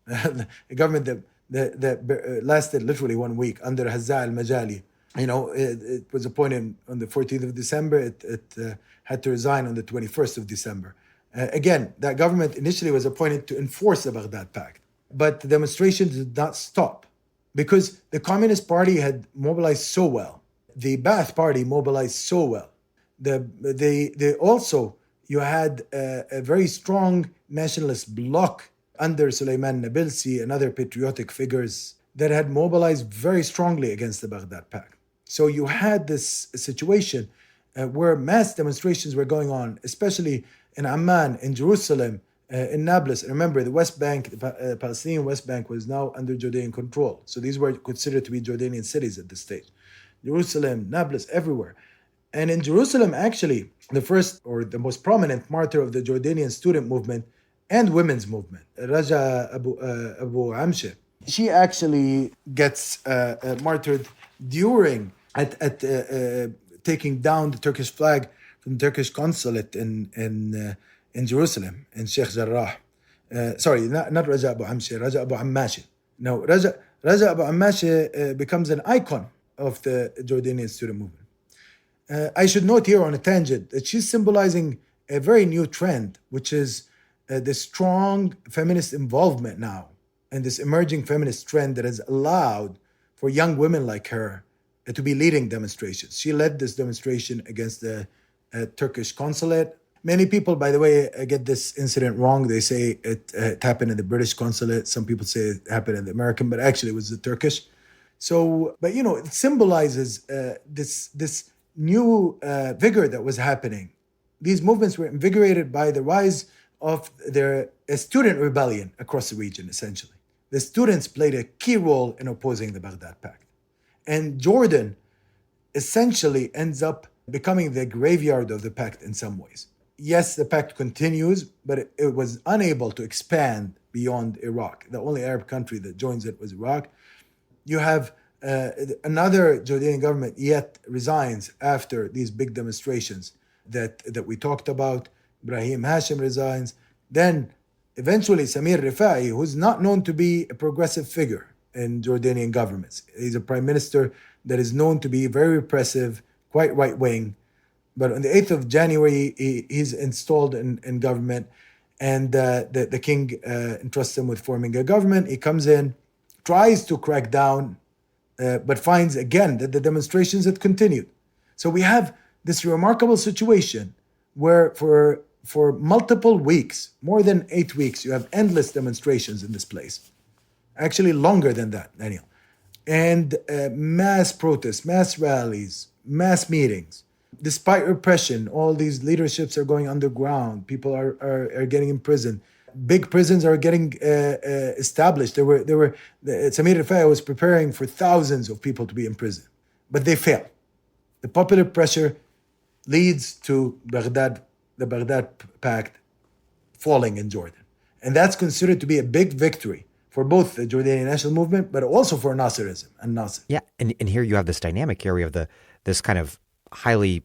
a government that lasted literally 1 week under Hazza al-Majali. It was appointed on the 14th of December. It had to resign on the 21st of December. Again, that government initially was appointed to enforce the Baghdad Pact. But the demonstrations did not stop because the Communist Party had mobilized so well. The Ba'ath Party mobilized so well. You had a very strong nationalist bloc under Suleiman Nabilsi and other patriotic figures that had mobilized very strongly against the Baghdad Pact. So you had this situation where mass demonstrations were going on, especially in Amman, in Jerusalem, in Nablus. Remember, the West Bank, the Palestinian West Bank was now under Jordanian control. So these were considered to be Jordanian cities at this stage. Jerusalem, Nablus, everywhere. And in Jerusalem, actually, the first or the most prominent martyr of the Jordanian student movement and women's movement, Raja Abu Amsheh, she actually gets martyred during taking down the Turkish flag from the Turkish consulate in Jerusalem, in Sheikh Jarrah. Not Raja Abu Amsheh, Raja Abu Ammasheh. No, Raja Abu Ammasheh becomes an icon of the Jordanian student movement. I should note here on a tangent that she's symbolizing a very new trend, which is the strong feminist involvement now and this emerging feminist trend that has allowed for young women like her to be leading demonstrations. She led this demonstration against the Turkish consulate. Many people, by the way, get this incident wrong. They say it happened in the British consulate. Some people say it happened in the American, but actually it was the Turkish. So, but it symbolizes this new vigor that was happening. These movements were invigorated by the rise of a student rebellion across the region, essentially. The students played a key role in opposing the Baghdad Pact. And Jordan essentially ends up becoming the graveyard of the pact in some ways. Yes, the pact continues, but it was unable to expand beyond Iraq. The only Arab country that joins it was Iraq. You have another Jordanian government yet resigns after these big demonstrations that we talked about. Ibrahim Hashim resigns. Then eventually Samir Rifai, who's not known to be a progressive figure in Jordanian governments. He's a prime minister that is known to be very repressive, quite right-wing. But on the 8th of January, he's installed in government, and the king entrusts him with forming a government. He comes in, tries to crack down, but finds again that the demonstrations had continued. So we have this remarkable situation where for multiple weeks, more than 8 weeks, you have endless demonstrations in this place. Actually longer than that, Daniel. And mass protests, mass rallies, mass meetings. Despite repression, all these leaderships are going underground. People are getting imprisoned. Big prisons are getting established. Samir Rifai was preparing for thousands of people to be imprisoned, but they fail. The popular pressure leads to the Baghdad Pact falling in Jordan. And that's considered to be a big victory for both the Jordanian national movement, but also for Nasserism and Nasser. Yeah, and here you have this dynamic here. We have this kind of highly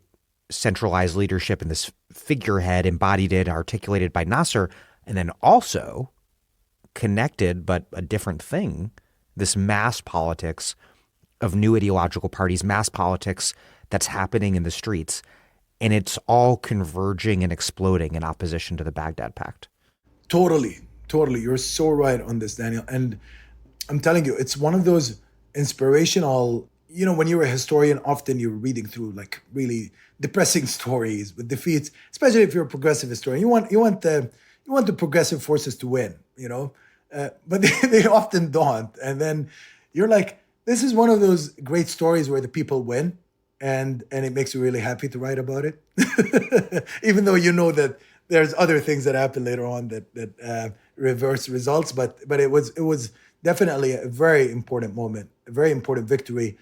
centralized leadership and this figurehead embodied and articulated by Nasser, and then also connected, but a different thing, this mass politics of new ideological parties, mass politics that's happening in the streets, and it's all converging and exploding in opposition to the Baghdad Pact. Totally. You're so right on this, Daniel. And I'm telling you, it's one of those inspirational, when you're a historian, often you're reading through like really depressing stories with defeats, especially if you're a progressive historian. You want the progressive forces to win, but they often don't. And then you're like, this is one of those great stories where the people win, and it makes you really happy to write about it, even though you know that there's other things that happen later on that reverse results. But it was definitely a very important moment, a very important victory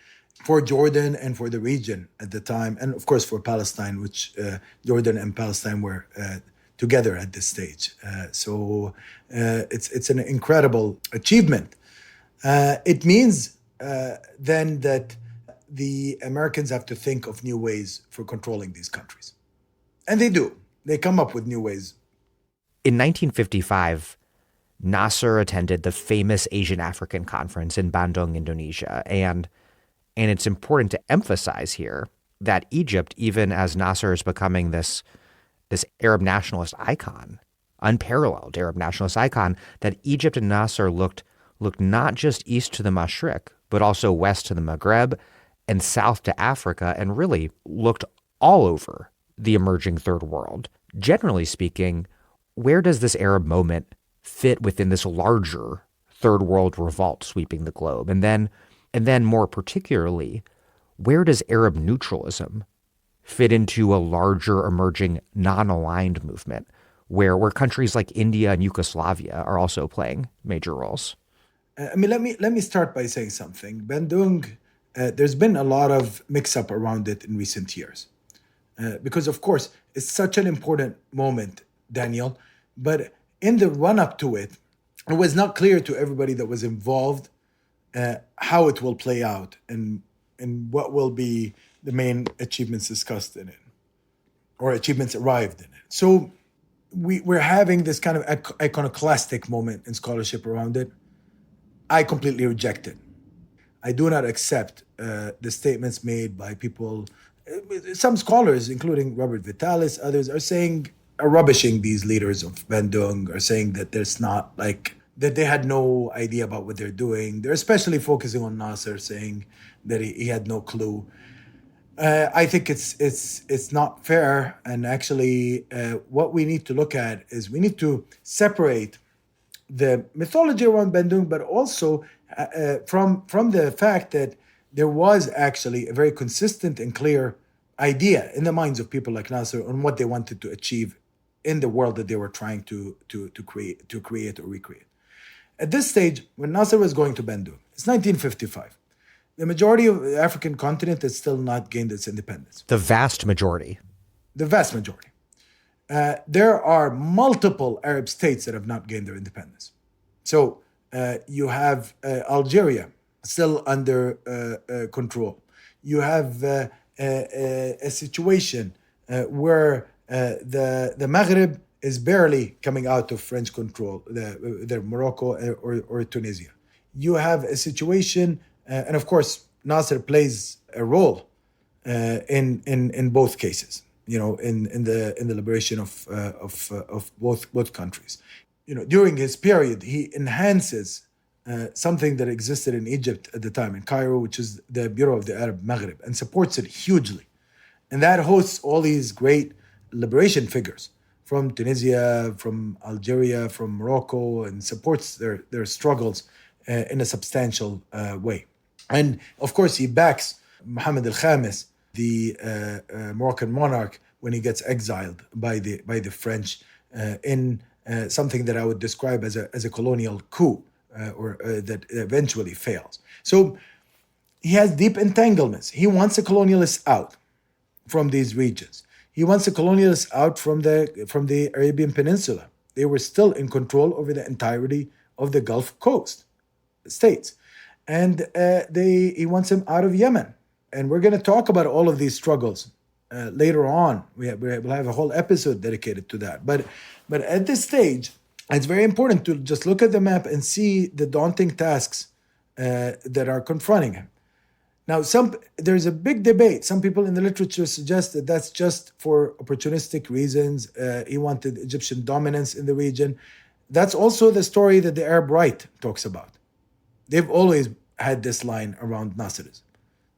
for Jordan and for the region at the time, and of course for Palestine, which Jordan and Palestine were together at this stage. So it's an incredible achievement. It means then that the Americans have to think of new ways for controlling these countries. And they do. They come up with new ways. In 1955, Nasser attended the famous Asian African Conference in Bandung, Indonesia. And it's important to emphasize here that Egypt, even as Nasser is becoming this Arab nationalist icon, unparalleled Arab nationalist icon, that Egypt and Nasser looked not just east to the Mashriq, but also west to the Maghreb and south to Africa, and really looked all over the emerging third world. Generally speaking, where does this Arab moment fit within this larger third world revolt sweeping the globe? And then more particularly, where does Arab neutralism fit into a larger emerging non-aligned movement where countries like India and Yugoslavia are also playing major roles? Let me start by saying something. Bandung, there's been a lot of mix-up around it in recent years. Because, of course, it's such an important moment, Daniel. But in the run-up to it, it was not clear to everybody that was involved how it will play out and what will be the main achievements discussed in it, or achievements arrived in it. So we're having this kind of iconoclastic moment in scholarship around it. I completely reject it. I do not accept the statements made by people. Some scholars, including Robert Vitalis, others, are rubbishing these leaders of Bandung, are saying that there's not that they had no idea about what they're doing. They're especially focusing on Nasser, saying that he had no clue. I think it's not fair. And actually, what we need to look at is we need to separate the mythology around Bandung, but also from the fact that there was actually a very consistent and clear idea in the minds of people like Nasser on what they wanted to achieve in the world that they were trying to create or recreate. At this stage, when Nasser was going to Bandung, it's 1955. The majority of the African continent has still not gained its independence. The vast majority. The vast majority. There are multiple Arab states that have not gained their independence. So you have Algeria still under control. You have a situation where the Maghreb is barely coming out of French control, the Morocco or Tunisia. You have a situation, and of course, Nasser plays a role in both cases. In the liberation of both countries. During his period, he enhances something that existed in Egypt at the time, in Cairo, which is the Bureau of the Arab Maghreb, and supports it hugely. And that hosts all these great liberation figures from Tunisia, from Algeria, from Morocco, and supports their struggles in a substantial way. And of course, he backs Mohammed al-Khamis, the Moroccan monarch, when he gets exiled by the French in something that I would describe as a colonial coup, or that eventually fails. So he has deep entanglements. He wants the colonialists out from these regions. He wants the colonialists out from the Arabian Peninsula. They were still in control over the entirety of the Gulf Coast states, and he wants them out of Yemen. And we're going to talk about all of these struggles later on. We'll have a whole episode dedicated to that. But at this stage, it's very important to just look at the map and see the daunting tasks that are confronting him. Now, there's a big debate. Some people in the literature suggest that that's just for opportunistic reasons. He wanted Egyptian dominance in the region. That's also the story that the Arab right talks about. They've always had this line around Nasserism.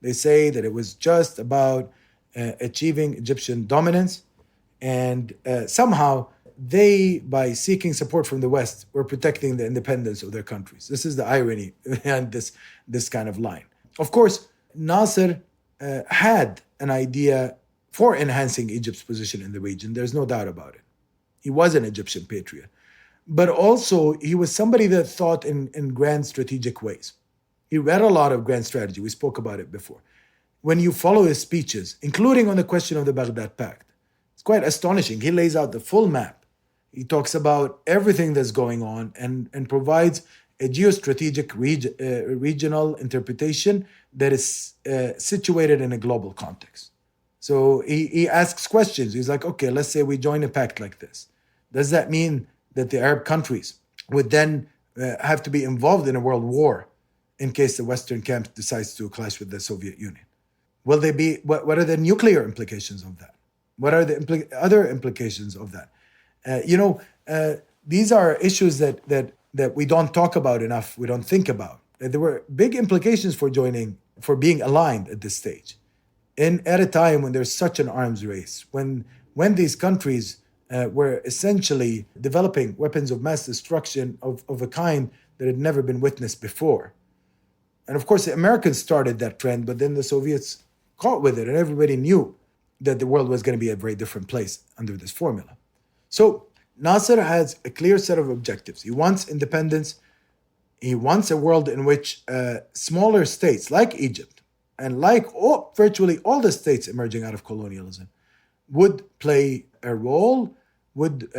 They say that it was just about achieving Egyptian dominance, and somehow they, by seeking support from the West, were protecting the independence of their countries. This is the irony behind this kind of line. Of course, Nasser had an idea for enhancing Egypt's position in the region. There's no doubt about it. He was an Egyptian patriot. But also, he was somebody that thought in grand strategic ways. He read a lot of grand strategy. We spoke about it before. When you follow his speeches, including on the question of the Baghdad Pact, it's quite astonishing. He lays out the full map. He talks about everything that's going on and provides a geostrategic regional interpretation that is situated in a global context. So he asks questions. He's like, okay, let's say we join a pact like this. Does that mean that the Arab countries would then have to be involved in a world war in case the Western camp decides to clash with the Soviet Union? Will they be, what are the nuclear implications of that? What are the other implications of that? These are issues that we don't talk about enough, we don't think about. There were big implications for being aligned at this stage. At a time when there's such an arms race, when these countries were essentially developing weapons of mass destruction of a kind that had never been witnessed before. And of course, the Americans started that trend, but then the Soviets caught with it, and everybody knew that the world was going to be a very different place under this formula. So Nasser has a clear set of objectives. He wants independence. He wants a world in which smaller states like Egypt and like virtually all the states emerging out of colonialism would play a role, would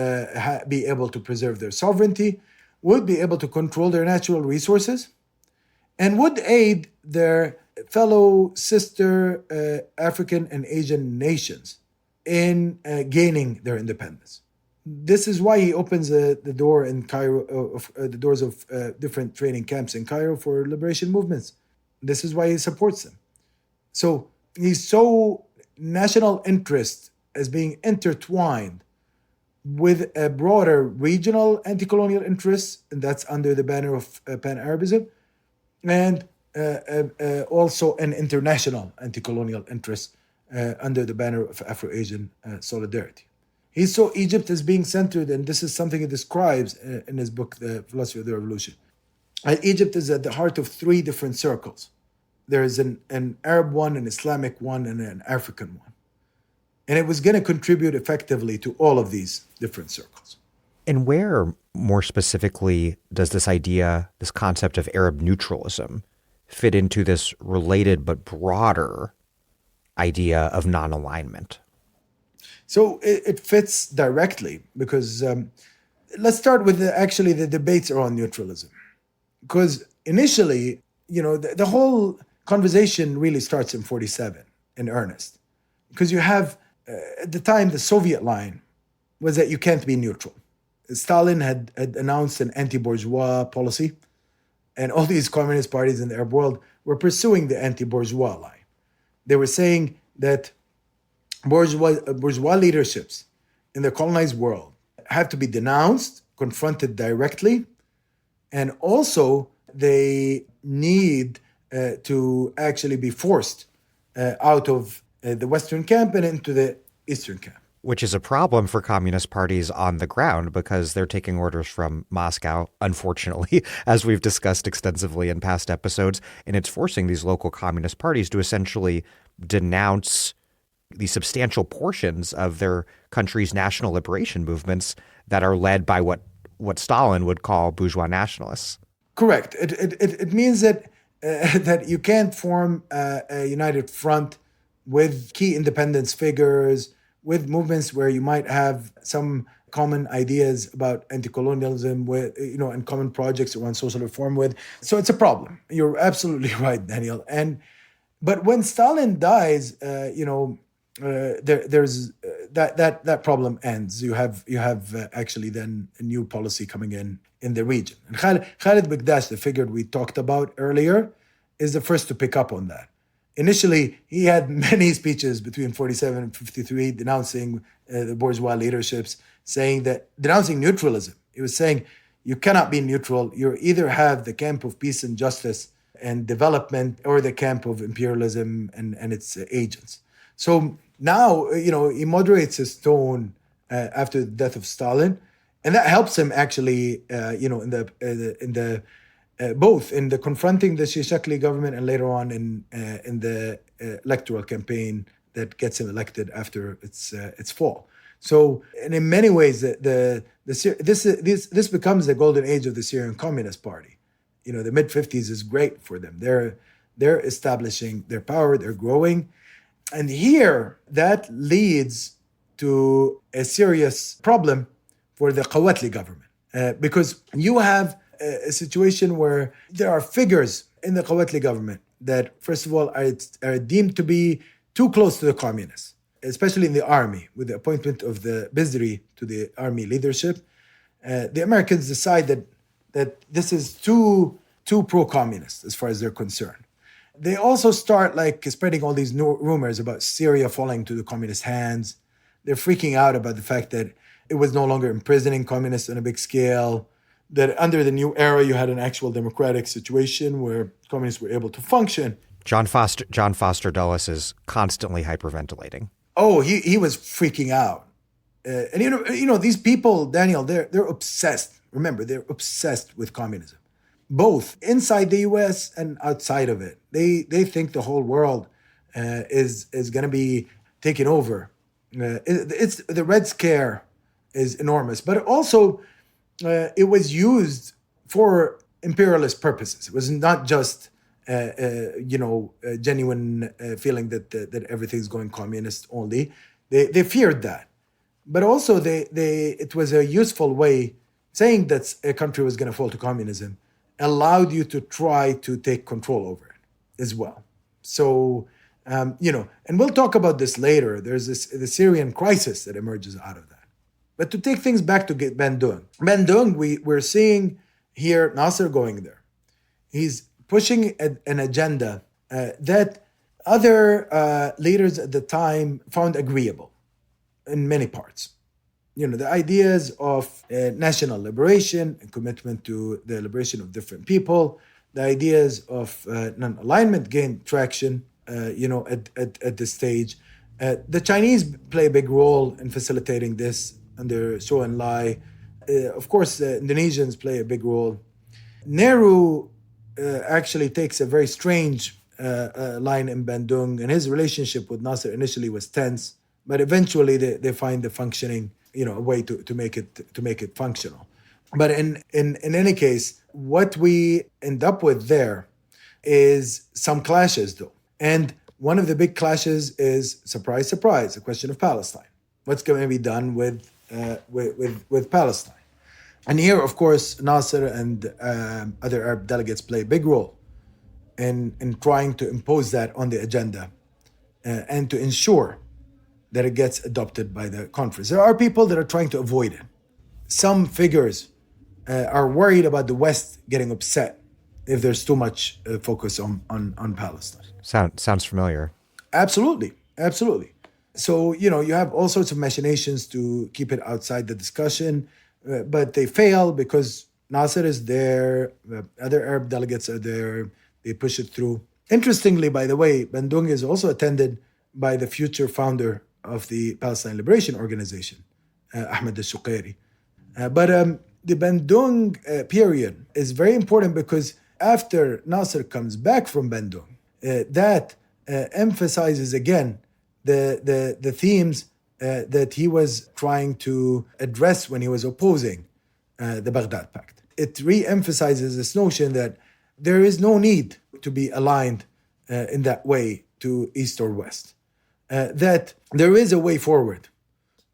be able to preserve their sovereignty, would be able to control their natural resources, and would aid their fellow sister African and Asian nations in gaining their independence. This is why he opens the door in Cairo, the doors of different training camps in Cairo for liberation movements. This is why he supports them. So he's so national interest as being intertwined with a broader regional anti-colonial interest, and that's under the banner of Pan-Arabism, and also an international anti-colonial interest under the banner of Afro-Asian solidarity. He saw Egypt as being centered, and this is something he describes in his book, The Philosophy of the Revolution. Egypt is at the heart of three different circles. There is an Arab one, an Islamic one, and an African one. And it was going to contribute effectively to all of these different circles. And where, more specifically, does this concept of Arab neutralism fit into this related but broader idea of non-alignment? So it fits directly because let's start with the debates around neutralism. Because initially, the whole conversation really starts in 1947 in earnest. Because you have, at the time, the Soviet line was that you can't be neutral. Stalin had announced an anti-bourgeois policy, and all these communist parties in the Arab world were pursuing the anti-bourgeois line. They were saying that bourgeois leaderships in the colonized world have to be denounced, confronted directly, and also they need to actually be forced out of the Western camp and into the Eastern camp. Which is a problem for communist parties on the ground because they're taking orders from Moscow, unfortunately, as we've discussed extensively in past episodes. And it's forcing these local communist parties to essentially denounce the substantial portions of their country's national liberation movements that are led by what Stalin would call bourgeois nationalists. Correct. It means that you can't form a united front with key independence figures, with movements where you might have some common ideas about anti-colonialism, and common projects around social reform with. So it's a problem. You're absolutely right, Daniel. But when Stalin dies, there's that problem ends. You have actually then a new policy coming in the region. And Khalid Bakdash, the figure we talked about earlier, is the first to pick up on that. Initially, he had many speeches between 1947 and 1953 denouncing the bourgeois leaderships, denouncing neutralism. He was saying, you cannot be neutral. You either have the camp of peace and justice and development or the camp of imperialism and its agents. So now, he moderates his tone after the death of Stalin, and that helps him actually, both in the confronting the Shishakli government and later on in the electoral campaign that gets him elected after its fall. So, and in many ways, this becomes the golden age of the Syrian Communist Party. The mid-50s is great for them. They're establishing their power. They're growing. And here, that leads to a serious problem for the Qawatli government. Because you have a situation where there are figures in the Qawatli government that, first of all, are deemed to be too close to the communists, especially in the army, with the appointment of the Bizdri to the army leadership. The Americans decide that this is too pro-communist as far as they're concerned. They also start spreading all these new rumors about Syria falling to the communist hands. They're freaking out about the fact that it was no longer imprisoning communists on a big scale, that under the new era you had an actual democratic situation where communists were able to function. John Foster Dulles is constantly hyperventilating. Oh, he was freaking out. And you know these people, Daniel, they're obsessed. Remember, they're obsessed with communism, both inside the U.S. and outside of it. They think the whole world is going to be taken over. It's the Red Scare is enormous, but also it was used for imperialist purposes. It was not just a genuine feeling that everything's going communist only. They feared that. But also, it was a useful way, saying that a country was going to fall to communism, allowed you to try to take control over it as well. So, and we'll talk about this later. There's the Syrian crisis that emerges out of that. But to take things back to Bandung. Bandung, we're seeing here Nasser going there. He's pushing an agenda that other leaders at the time found agreeable in many parts. The ideas of national liberation and commitment to the liberation of different people, the ideas of non-alignment gained traction, at this stage. The Chinese play a big role in facilitating this under Zhou Enlai. Of course, the Indonesians play a big role. Nehru actually takes a very strange line in Bandung, and his relationship with Nasser initially was tense, but eventually they find the functioning, a way to make it functional. But in any case, what we end up with there is some clashes, though. And one of the big clashes is, surprise, surprise, the question of Palestine. What's going to be done with Palestine? And here, of course, Nasser and other Arab delegates play a big role in trying to impose that on the agenda and to ensure that it gets adopted by the conference. There are people that are trying to avoid it. Some figures are worried about the West getting upset if there's too much focus on Palestine. Sounds familiar. Absolutely. So, you have all sorts of machinations to keep it outside the discussion, but they fail because Nasser is there, other Arab delegates are there, they push it through. Interestingly, by the way, Bandung is also attended by the future founder of the Palestine Liberation Organization, Ahmed al-Shuqairi. But the Bandung period is very important because after Nasser comes back from Bandung, that emphasizes again the themes that he was trying to address when he was opposing the Baghdad Pact. It re-emphasizes this notion that there is no need to be aligned in that way to East or West. That there is a way forward.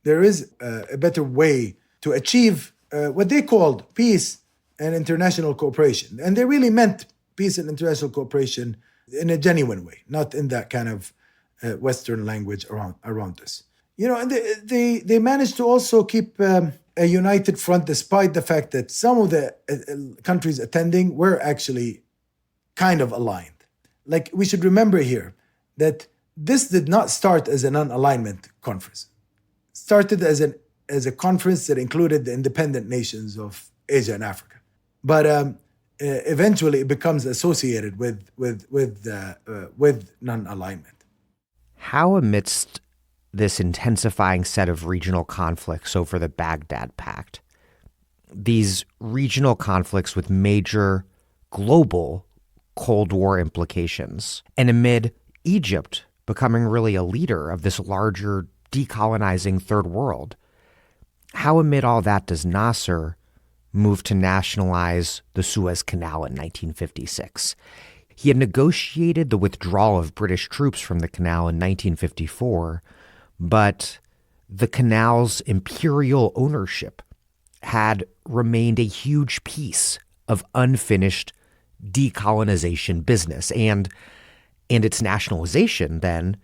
There is a better way to achieve what they called peace and international cooperation. And they really meant peace and international cooperation in a genuine way, not in that kind of Western language around this. And they managed to also keep a united front despite the fact that some of the countries attending were actually kind of aligned. Like, we should remember here that this did not start as a non-alignment conference. It started as a conference that included the independent nations of Asia and Africa. But eventually it becomes associated with non-alignment. How, amidst this intensifying set of regional conflicts over the Baghdad Pact, these regional conflicts with major global Cold War implications, and amid Egypt becoming really a leader of this larger decolonizing third world, how amid all that does Nasser move to nationalize the Suez Canal in 1956? He had negotiated the withdrawal of British troops from the canal in 1954, but the canal's imperial ownership had remained a huge piece of unfinished decolonization business, and its nationalization then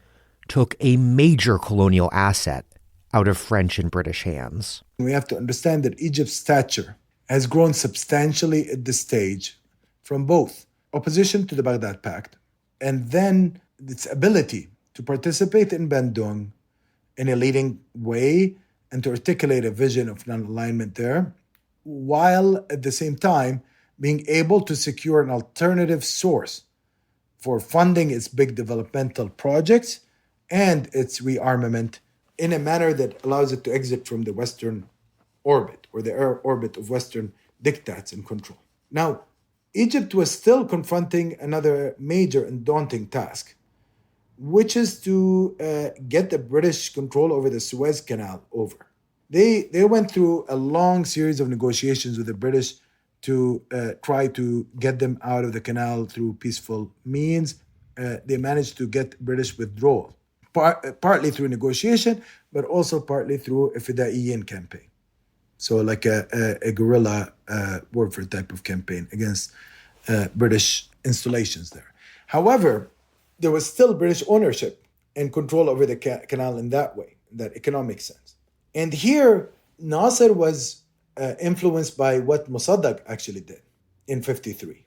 took a major colonial asset out of French and British hands. We have to understand that Egypt's stature has grown substantially at this stage from both opposition to the Baghdad Pact and then its ability to participate in Bandung in a leading way and to articulate a vision of non-alignment there, while at the same time being able to secure an alternative source for funding its big developmental projects and its rearmament in a manner that allows it to exit from the Western orbit or the orbit of Western diktats and control. Now, Egypt was still confronting another major and daunting task, which is to get the British control over the Suez Canal over. They went through a long series of negotiations with the British to try to get them out of the canal through peaceful means. They managed to get British withdrawal, partly through negotiation, but also partly through a Fidaiyin campaign. So like a guerrilla warfare type of campaign against British installations there. However, there was still British ownership and control over the canal in that way, in that economic sense. And here, Nasser was influenced by what Mossadegh actually did in 1953.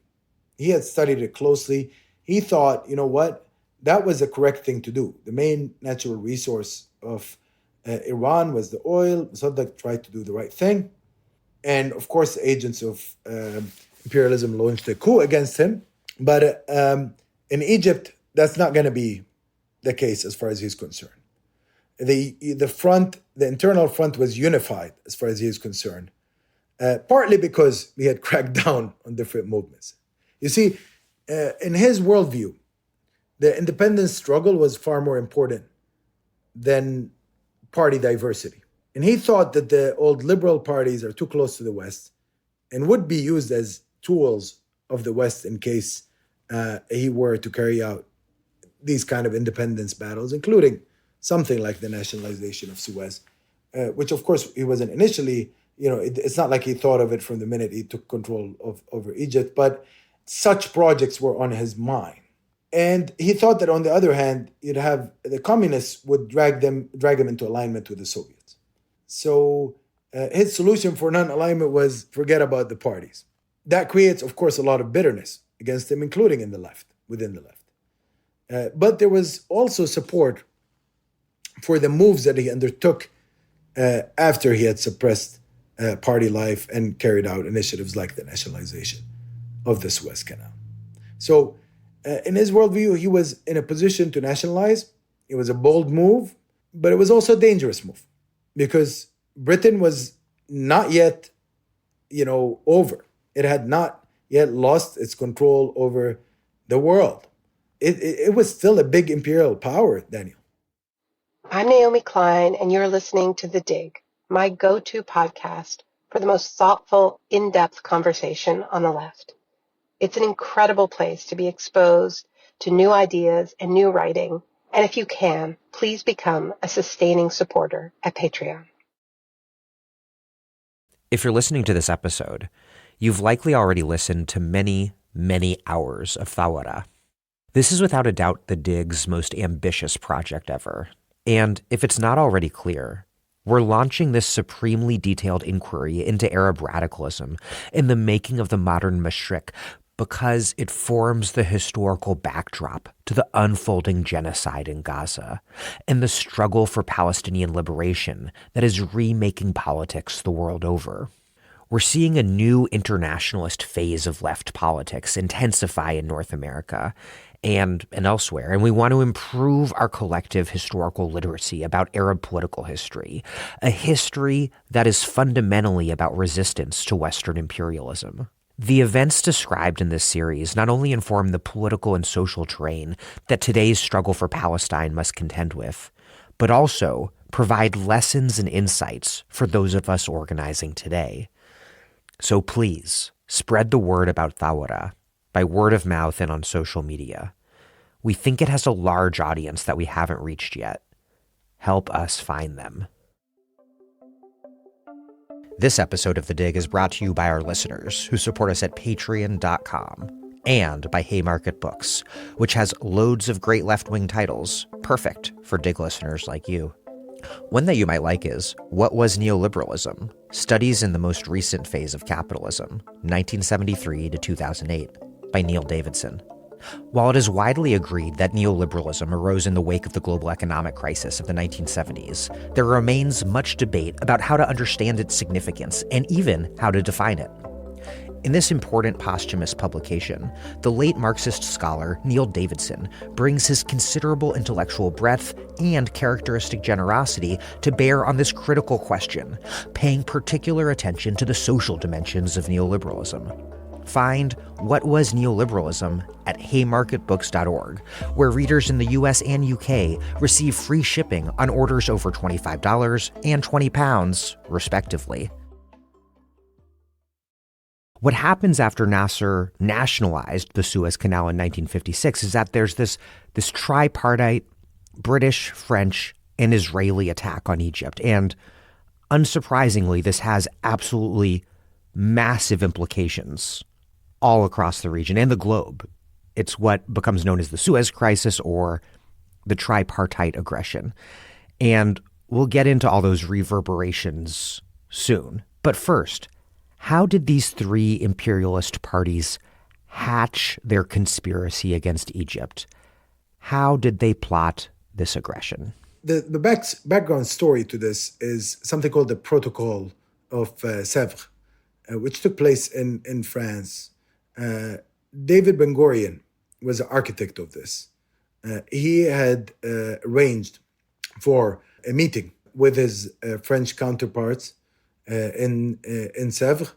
He had studied it closely. He thought, you know what, that was the correct thing to do. The main natural resource of Iran was the oil. Mossadegh tried to do the right thing. And of course, the agents of imperialism launched a coup against him. But in Egypt, that's not going to be the case as far as he's concerned. The internal front was unified as far as he is concerned, partly because he had cracked down on different movements. You see, in his worldview, the independence struggle was far more important than party diversity. And he thought that the old liberal parties are too close to the West and would be used as tools of the West in case he were to carry out these kind of independence battles, including something like the nationalization of Suez, which of course he wasn't initially, it's not like he thought of it from the minute he took control over Egypt, but such projects were on his mind. And he thought that on the other hand, you'd have the communists would drag him into alignment with the Soviets. So his solution for non-alignment was forget about the parties. That creates, of course, a lot of bitterness against him, including within the left. But there was also support for the moves that he undertook after he had suppressed party life and carried out initiatives like the nationalization of the Suez Canal. So in his worldview, he was in a position to nationalize. It was a bold move, but it was also a dangerous move because Britain was not yet, over. It had not yet lost its control over the world. It was still a big imperial power, Daniel. I'm Naomi Klein, and you're listening to The Dig, my go-to podcast for the most thoughtful, in-depth conversation on the left. It's an incredible place to be exposed to new ideas and new writing. And if you can, please become a sustaining supporter at Patreon. If you're listening to this episode, you've likely already listened to many, many hours of Thawra. This is without a doubt the Dig's most ambitious project ever. And if it's not already clear, we're launching this supremely detailed inquiry into Arab radicalism in the making of the modern Mashriq because it forms the historical backdrop to the unfolding genocide in Gaza and the struggle for Palestinian liberation that is remaking politics the world over. We're seeing a new internationalist phase of left politics intensify in North America and elsewhere, and we want to improve our collective historical literacy about Arab political history, a history that is fundamentally about resistance to Western imperialism. The events described in this series not only inform the political and social terrain that today's struggle for Palestine must contend with, but also provide lessons and insights for those of us organizing today. So please, spread the word about Thawra by word of mouth and on social media. We think it has a large audience that we haven't reached yet. Help us find them. This episode of The Dig is brought to you by our listeners who support us at patreon.com and by Haymarket Books, which has loads of great left-wing titles, perfect for Dig listeners like you. One that you might like is What Was Neoliberalism? Studies in the Most Recent Phase of Capitalism, 1973 to 2008, by Neil Davidson. While it is widely agreed that neoliberalism arose in the wake of the global economic crisis of the 1970s, there remains much debate about how to understand its significance and even how to define it. In this important posthumous publication, the late Marxist scholar Neil Davidson brings his considerable intellectual breadth and characteristic generosity to bear on this critical question, paying particular attention to the social dimensions of neoliberalism. Find What Was Neoliberalism at haymarketbooks.org, where readers in the US and UK receive free shipping on orders over $25 and £20, respectively. What happens after Nasser nationalized the Suez Canal in 1956 is that there's this tripartite British, French, and Israeli attack on Egypt. And unsurprisingly, this has absolutely massive implications all across the region and the globe. It's what becomes known as the Suez Crisis or the tripartite aggression. And we'll get into all those reverberations soon. But first, how did these three imperialist parties hatch their conspiracy against Egypt? How did they plot this aggression? The background story to this is something called the Protocol of Sèvres, which took place in France. David Ben-Gurion was the architect of this. He had arranged for a meeting with his French counterparts in Sèvres,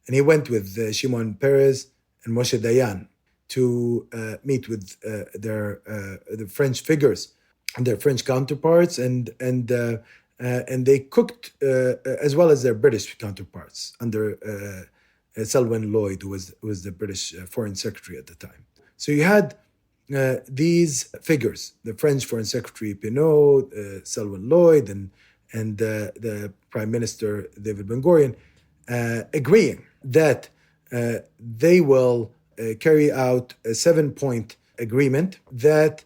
and he went with Shimon Peres and Moshe Dayan to meet with the French figures and their French counterparts, and they cooked as well as their British counterparts under Selwyn Lloyd, who was the British Foreign Secretary at the time. So you had these figures, the French Foreign Secretary Pinot, Selwyn Lloyd, and the Prime Minister David Ben-Gurion, agreeing that they will carry out a 7-point agreement that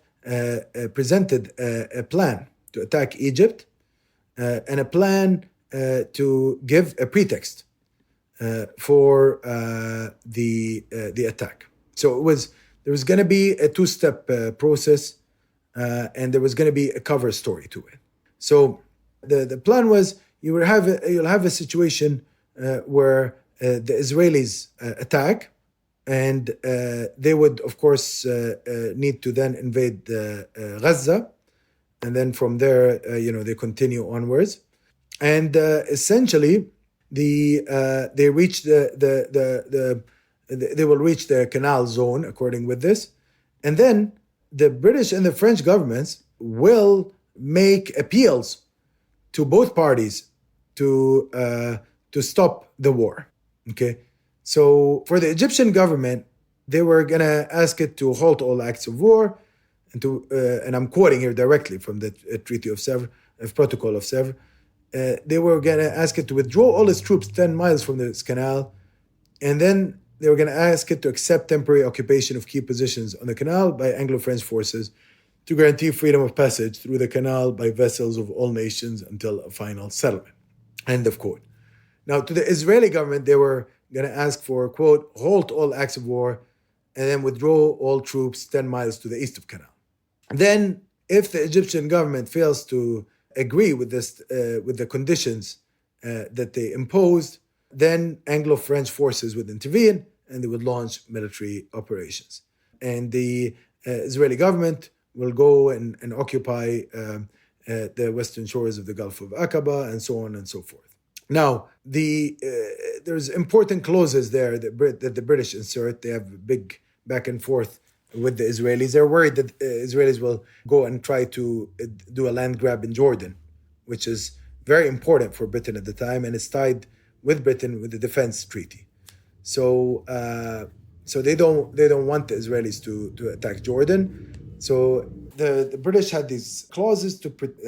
presented a plan to attack Egypt and a plan to give a pretext for the attack. So there was going to be a 2-step process, and there was going to be a cover story to it. So the plan was you'll have a situation where the Israelis attack, and they would of course need to then invade Gaza, and then from there they continue onwards, and essentially they reach they will reach the canal zone according with this, and then the British and the French governments will make appeals to both parties to stop the war. Okay, so for the Egyptian government, they were gonna ask it to halt all acts of war, and I'm quoting here directly from the Treaty of Sèvres, Protocol of Sèvres. They were gonna ask it to withdraw all its troops 10 miles from this canal, and then they were gonna ask it to accept temporary occupation of key positions on the canal by Anglo-French forces to guarantee freedom of passage through the canal by vessels of all nations until a final settlement. End of quote. Now, to the Israeli government, they were going to ask for, quote, halt all acts of war and then withdraw all troops 10 miles to the east of canal. Then, if the Egyptian government fails to agree with this, with the conditions that they imposed, then Anglo-French forces would intervene and they would launch military operations. And the Israeli government will go and occupy the western shores of the Gulf of Aqaba and so on and so forth. Now, there's important clauses there that the British insert. They have a big back and forth with the Israelis. They're worried that Israelis will go and try to do a land grab in Jordan, which is very important for Britain at the time, and it's tied with Britain with the defense treaty. So they don't want the Israelis to attack Jordan. So the British had these clauses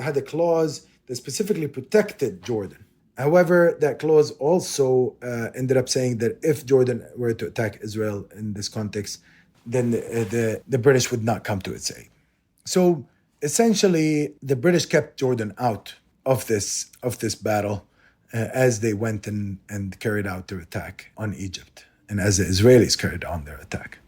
had a clause that specifically protected Jordan. However, that clause also ended up saying that if Jordan were to attack Israel in this context, then the British would not come to its aid. So essentially, the British kept Jordan out of this battle as they went and carried out their attack on Egypt, and as the Israelis carried out their attack.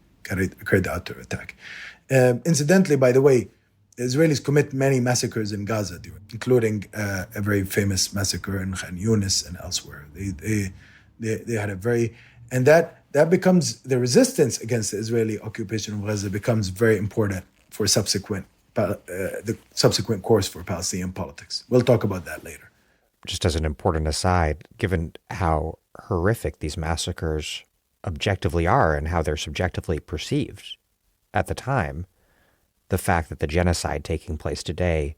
Incidentally, by the way, the Israelis commit many massacres in Gaza, including a very famous massacre in Khan Yunis and elsewhere. They had a very, and that becomes, the resistance against the Israeli occupation of Gaza becomes very important for the subsequent course for Palestinian politics. We'll talk about that later. Just as an important aside, given how horrific these massacres objectively are and how they're subjectively perceived at the time, the fact that the genocide taking place today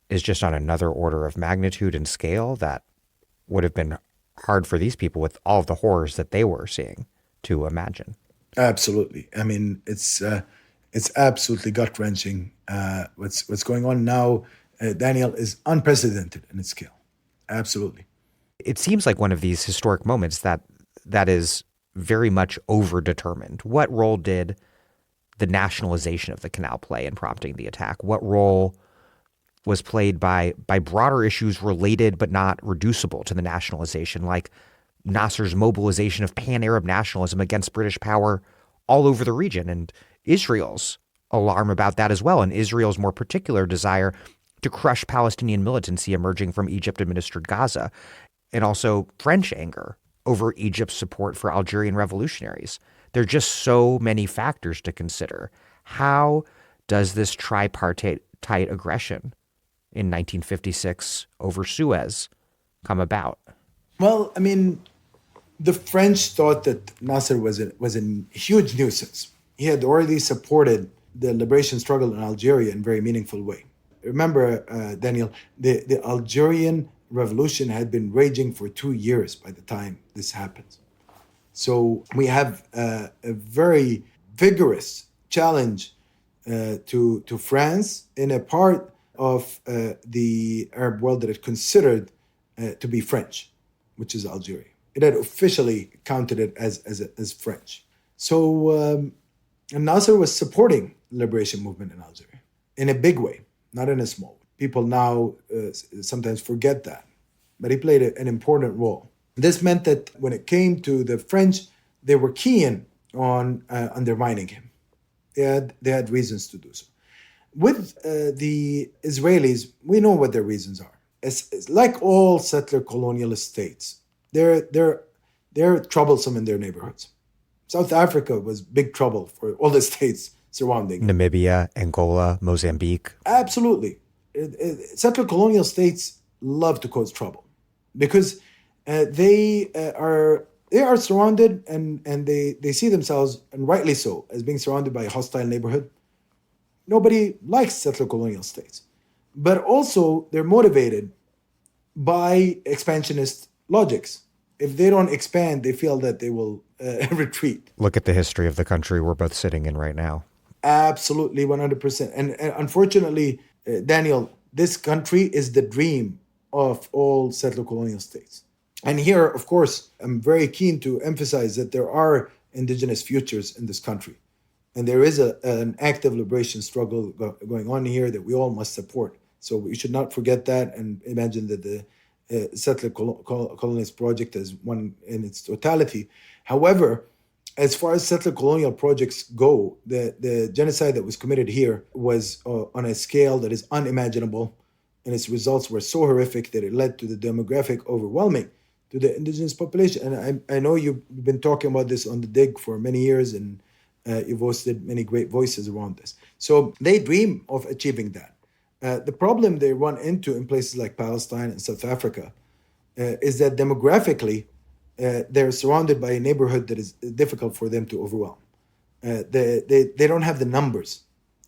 is just on another order of magnitude and scale that would have been hard for these people with all of the horrors that they were seeing to imagine. Absolutely. I mean, it's absolutely gut-wrenching. What's going on now, Daniel, is unprecedented in its scale. Absolutely. It seems like one of these historic moments that is very much overdetermined. What role did the nationalization of the canal play in prompting the attack? What role was played by broader issues related but not reducible to the nationalization, like Nasser's mobilization of pan-Arab nationalism against British power all over the region, and Israel's alarm about that as well, and Israel's more particular desire to crush Palestinian militancy emerging from Egypt-administered Gaza, and also French anger over Egypt's support for Algerian revolutionaries. There are just so many factors to consider. How does this tripartite aggression in 1956 over Suez come about? Well, I mean, the French thought that Nasser was a huge nuisance. He had already supported the liberation struggle in Algeria in a very meaningful way. Remember, Daniel, the Algerian revolution had been raging for 2 years by the time this happens. So we have a very vigorous challenge to France in a part of the Arab world that it considered to be French, which is Algeria. It had officially counted it as French. So Nasser was supporting the liberation movement in Algeria in a big way, not in a small way. People now sometimes forget that, but he played an important role. This meant that when it came to the French, they were keen on undermining him. They had reasons to do so. With the Israelis, we know what their reasons are. It's like all settler colonialist states, they're troublesome in their neighborhoods. South Africa was big trouble for all the states surrounding Namibia, Angola, Mozambique. Absolutely. Settler colonial states love to cause trouble because they are surrounded and they see themselves, and rightly so, as being surrounded by a hostile neighborhood. Nobody likes settler colonial states. But also they're motivated by expansionist logics. If they don't expand, they feel that they will retreat. Look at the history of the country we're both sitting in right now. Absolutely, 100%. And unfortunately, Daniel, this country is the dream of all settler colonial states. And here, of course, I'm very keen to emphasize that there are indigenous futures in this country. And there is an active liberation struggle going on here that we all must support. So we should not forget that and imagine that the settler colonialist project is one in its totality. However, as far as settler colonial projects go, the genocide that was committed here was on a scale that is unimaginable, and its results were so horrific that it led to the demographic overwhelming to the indigenous population. And I know you've been talking about this on The Dig for many years, and you've hosted many great voices around this. So they dream of achieving that. The problem they run into in places like Palestine and South Africa is that demographically, they're surrounded by a neighborhood that is difficult for them to overwhelm. They don't have the numbers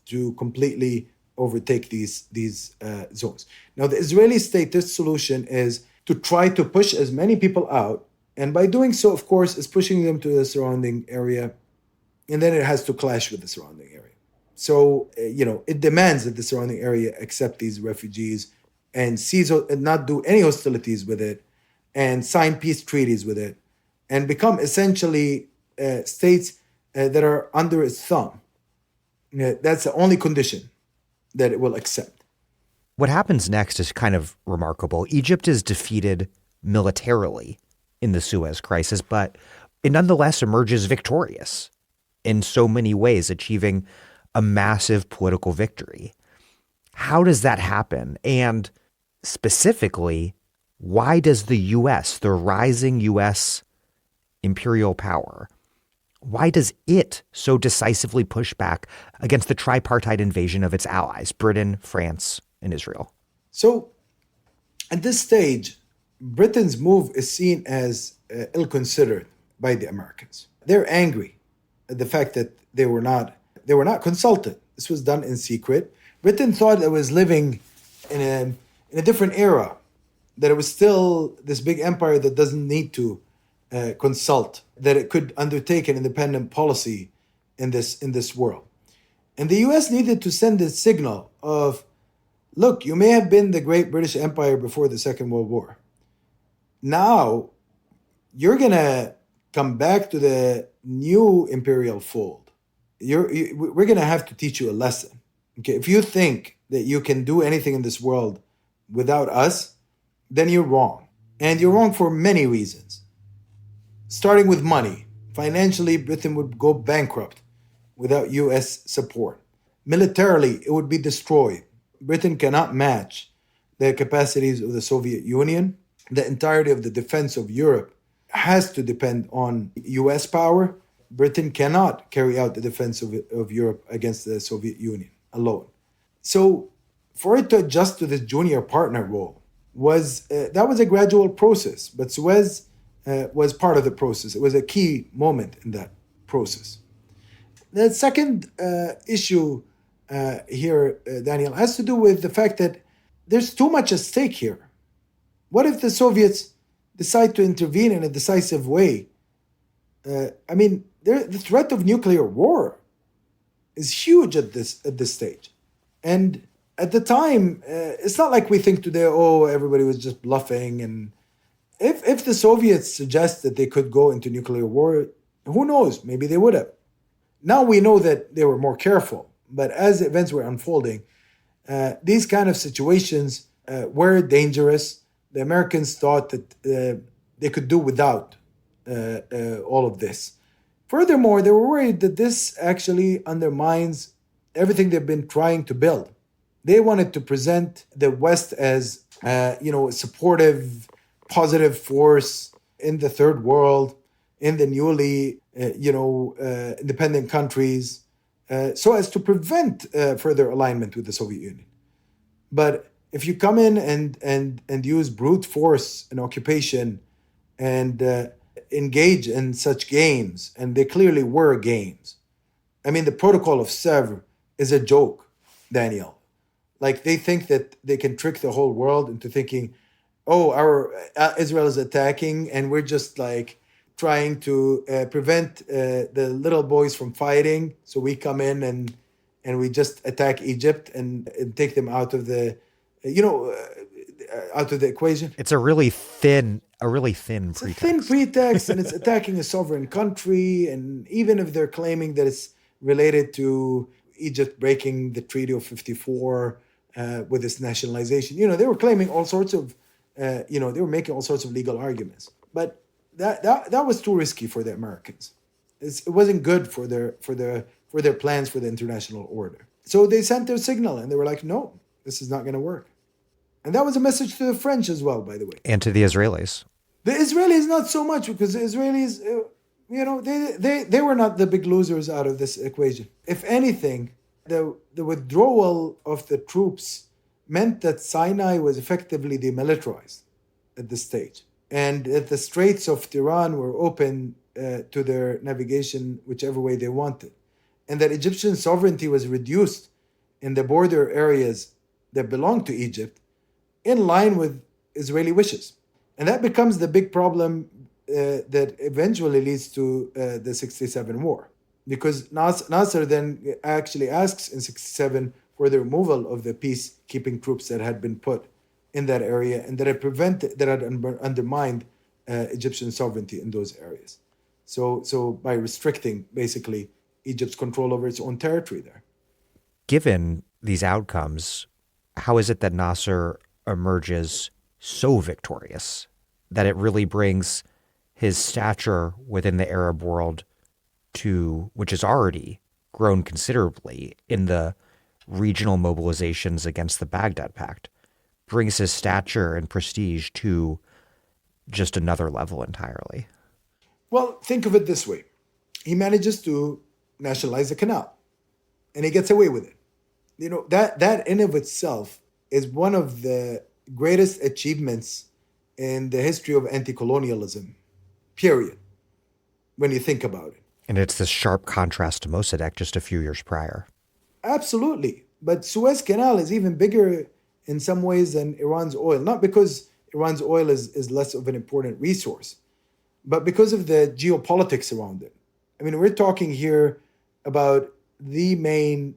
to completely overtake these zones. Now, the Israeli statist solution is to try to push as many people out, and by doing so, of course, is pushing them to the surrounding area, and then it has to clash with the surrounding area. So, it demands that the surrounding area accept these refugees and not do any hostilities with it, and sign peace treaties with it and become essentially states that are under its thumb. That's the only condition that it will accept. What happens next is kind of remarkable. Egypt is defeated militarily in the Suez Crisis, but it nonetheless emerges victorious in so many ways, achieving a massive political victory. How does that happen? And specifically, why does the U.S., the rising U.S. imperial power, why does it so decisively push back against the tripartite invasion of its allies, Britain, France, and Israel? So at this stage, Britain's move is seen as ill-considered by the Americans. They're angry at the fact that they were not consulted. This was done in secret. Britain thought it was living in a different era, that it was still this big empire that doesn't need to consult, that it could undertake an independent policy in this world. And the US needed to send a signal of, look, you may have been the great British Empire before the Second World War. Now, you're going to come back to the new imperial fold. We're going to have to teach you a lesson. Okay, if you think that you can do anything in this world without us, then you're wrong. And you're wrong for many reasons. Starting with money. Financially, Britain would go bankrupt without US support. Militarily, it would be destroyed. Britain cannot match the capacities of the Soviet Union. The entirety of the defense of Europe has to depend on US power. Britain cannot carry out the defense of Europe against the Soviet Union alone. So for it to adjust to this junior partner role was a gradual process, but Suez was part of the process. It was a key moment in that process. The second issue here, Daniel, has to do with the fact that there's too much at stake here. What if the Soviets decide to intervene in a decisive way? The threat of nuclear war is huge at this stage. And at the time, it's not like we think today, oh, everybody was just bluffing. And if the Soviets suggest that they could go into nuclear war, who knows? Maybe they would have. Now we know that they were more careful. But as events were unfolding, these kind of situations were dangerous. The Americans thought that they could do without all of this. Furthermore, they were worried that this actually undermines everything they've been trying to build. They wanted to present the West as, a supportive, positive force in the third world, in the newly, independent countries, so as to prevent further alignment with the Soviet Union. But if you come in and use brute force and occupation and engage in such games, and they clearly were games. The protocol of Sèvres is a joke, Daniel. Like, they think that they can trick the whole world into thinking, oh, Israel is attacking, and we're just like trying to prevent the little boys from fighting. So we come in and we just attack Egypt and take them out of the, out of the equation. It's a really thin pretext. It's a thin pretext, and it's attacking a sovereign country. And even if they're claiming that it's related to Egypt breaking the Treaty of 54 with its nationalization, they were claiming all sorts of, they were making all sorts of legal arguments. But that was too risky for the Americans. It wasn't good for their plans for the international order. So they sent their signal, and they were like, no, this is not going to work. And that was a message to the French as well, by the way. And to the Israelis. The Israelis, not so much, because the Israelis, they were not the big losers out of this equation. If anything, the withdrawal of the troops meant that Sinai was effectively demilitarized at this stage, and that the Straits of Tiran were open to their navigation whichever way they wanted, and that Egyptian sovereignty was reduced in the border areas that belonged to Egypt in line with Israeli wishes. And that becomes the big problem that eventually leads to the 67 war. Because Nasser then actually asks in 67 for the removal of the peacekeeping troops that had been put in that area, and that had undermined Egyptian sovereignty in those areas. So by restricting basically Egypt's control over its own territory there. Given these outcomes, how is it that Nasser emerges so victorious that it really brings his stature within the Arab world to, which has already grown considerably in the regional mobilizations against the Baghdad Pact, brings his stature and prestige to just another level entirely? Well, think of it this way. He manages to nationalize the canal, and he gets away with it. You know, that in of itself is one of the greatest achievements in the history of anti-colonialism, period, when you think about it. And it's this sharp contrast to Mossadegh just a few years prior. Absolutely. But Suez Canal is even bigger in some ways than Iran's oil, not because Iran's oil is less of an important resource, but because of the geopolitics around it. I mean, we're talking here about the main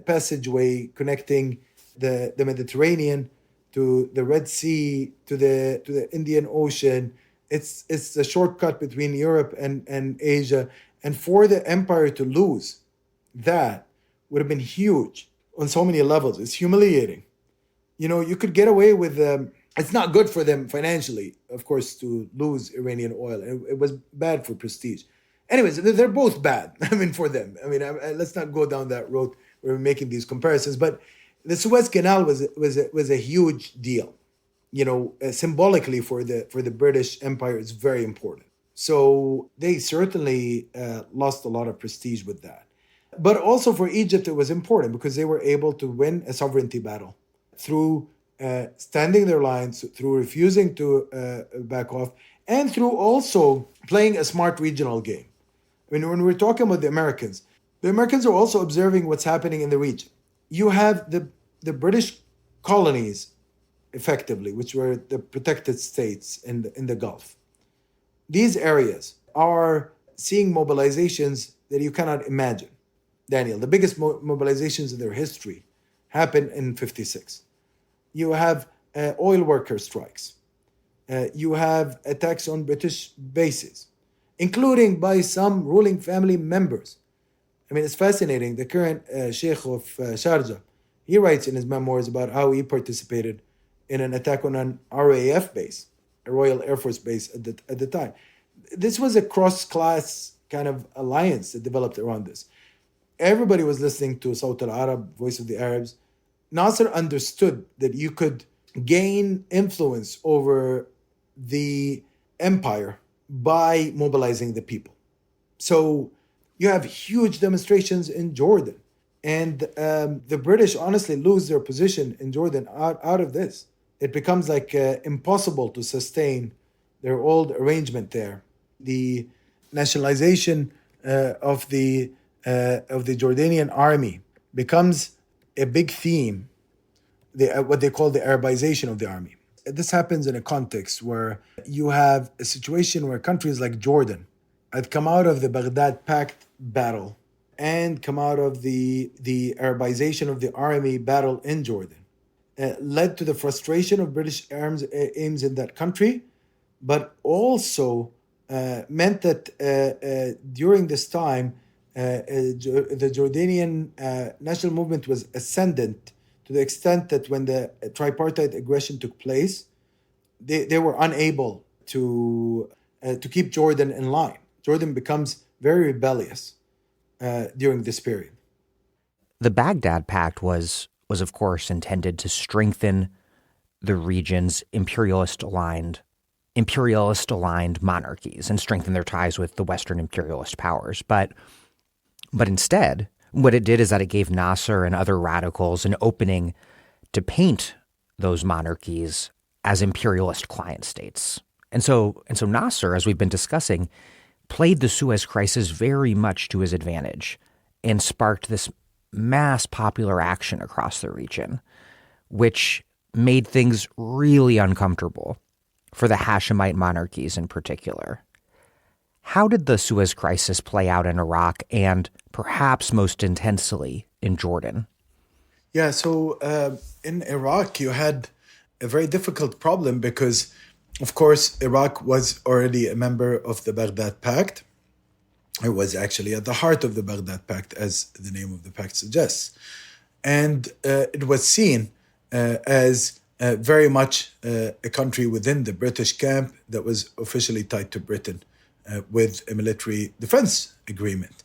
passageway connecting the Mediterranean to the Red Sea, to the Indian Ocean. It's a shortcut between Europe and Asia. And for the empire to lose that would have been huge on so many levels. It's humiliating. You know, you could get away with, it's not good for them financially, of course, to lose Iranian oil. It was bad for prestige. Anyways, they're both bad, I mean, for them. I mean, let's not go down that road where we're making these comparisons. But the Suez Canal was a huge deal. You know, symbolically for the British Empire, it's very important. So they certainly lost a lot of prestige with that. But also for Egypt, it was important because they were able to win a sovereignty battle through standing their lines, through refusing to back off, and through also playing a smart regional game. I mean, when we're talking about the Americans are also observing what's happening in the region. You have the British colonies, effectively, which were the protected states in the Gulf. These areas are seeing mobilizations that you cannot imagine. Daniel, the biggest mobilizations in their history happened in 56. You have oil worker strikes. You have attacks on British bases, including by some ruling family members. I mean, it's fascinating. The current Sheikh of Sharjah, he writes in his memoirs about how he participated in an attack on an RAF base, a Royal Air Force base at the time. This was a cross-class kind of alliance that developed around this. Everybody was listening to Sawt al-Arab, Voice of the Arabs. Nasser understood that you could gain influence over the empire by mobilizing the people. So you have huge demonstrations in Jordan. And the British honestly lose their position in Jordan out of this. It becomes like impossible to sustain their old arrangement there. The nationalization of the Jordanian army becomes a big theme, what they call the Arabization of the army. This happens in a context where you have a situation where countries like Jordan had come out of the Baghdad Pact battle and come out of the Arabization of the army battle in Jordan. Led to the frustration of British aims in that country, but also meant that during this time, the Jordanian national movement was ascendant to the extent that when the tripartite aggression took place, they were unable to keep Jordan in line. Jordan becomes very rebellious during this period. The Baghdad Pact was of course intended to strengthen the region's imperialist-aligned monarchies and strengthen their ties with the Western imperialist powers. But instead, what it did is that it gave Nasser and other radicals an opening to paint those monarchies as imperialist client states. And so Nasser, as we've been discussing, played the Suez Crisis very much to his advantage and sparked this mass popular action across the region, which made things really uncomfortable for the Hashemite monarchies in particular. How did the Suez Crisis play out in Iraq and perhaps most intensely in Jordan? Yeah, so in Iraq, you had a very difficult problem because, of course, Iraq was already a member of the Baghdad Pact. It was actually at the heart of the Baghdad Pact, as the name of the pact suggests. And it was seen as very much a country within the British camp that was officially tied to Britain with a military defense agreement.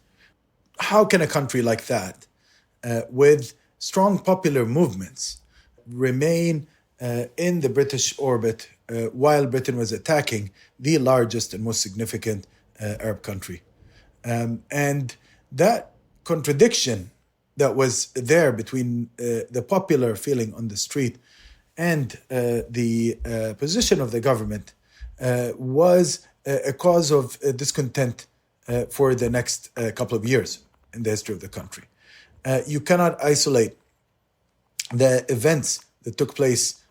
How can a country like that, with strong popular movements, remain in the British orbit while Britain was attacking the largest and most significant Arab country? And that contradiction that was there between the popular feeling on the street and the position of the government was a cause of discontent for the next couple of years in the history of the country. You cannot isolate the events that took place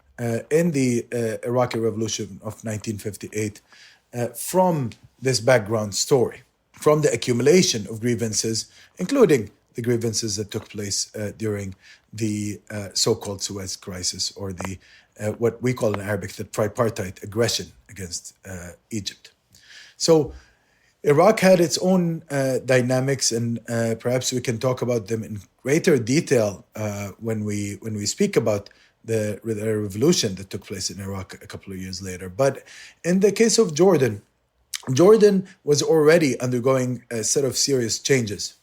in the Iraqi Revolution of 1958 from this background story, from the accumulation of grievances, including the grievances that took place during the so-called Suez crisis, or the what we call in Arabic the tripartite aggression against Egypt. So Iraq had its own dynamics, and perhaps we can talk about them in greater detail when we speak about the revolution that took place in Iraq a couple of years later. But in the case of Jordan was already undergoing a set of serious changes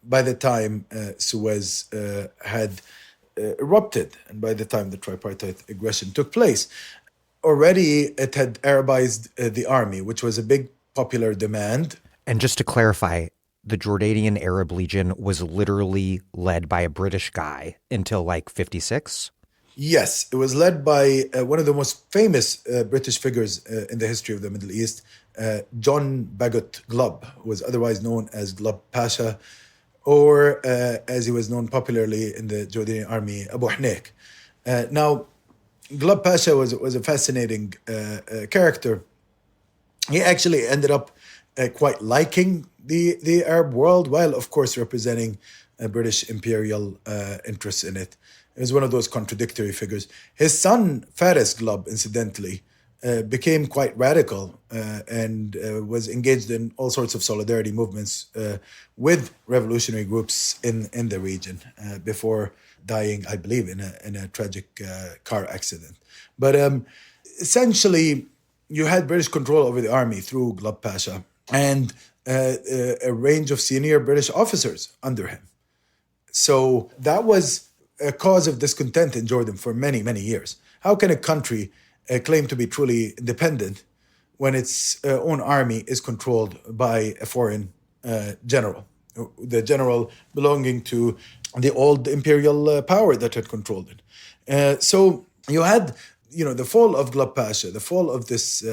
by the time Suez had erupted, and by the time the tripartite aggression took place. Already it had Arabized the army, which was a big popular demand. And just to clarify, the Jordanian Arab Legion was literally led by a British guy until like 56? Yes, it was led by one of the most famous British figures in the history of the Middle East, John Bagot Glubb, who was otherwise known as Glubb Pasha, or as he was known popularly in the Jordanian army, Abu Hnaik. Now, Glubb Pasha was a fascinating character. He actually ended up quite liking the Arab world, while of course representing British imperial interests in it. He was one of those contradictory figures. His son, Faris Glubb, incidentally, became quite radical and was engaged in all sorts of solidarity movements with revolutionary groups in the region before dying, I believe, in a tragic car accident. But essentially, you had British control over the army through Glubb Pasha and a range of senior British officers under him. So that was a cause of discontent in Jordan for many, many years. How can a country claim to be truly independent when its own army is controlled by a foreign general, the general belonging to the old imperial power that had controlled it? So you had, the fall of Glubb Pasha, the fall of this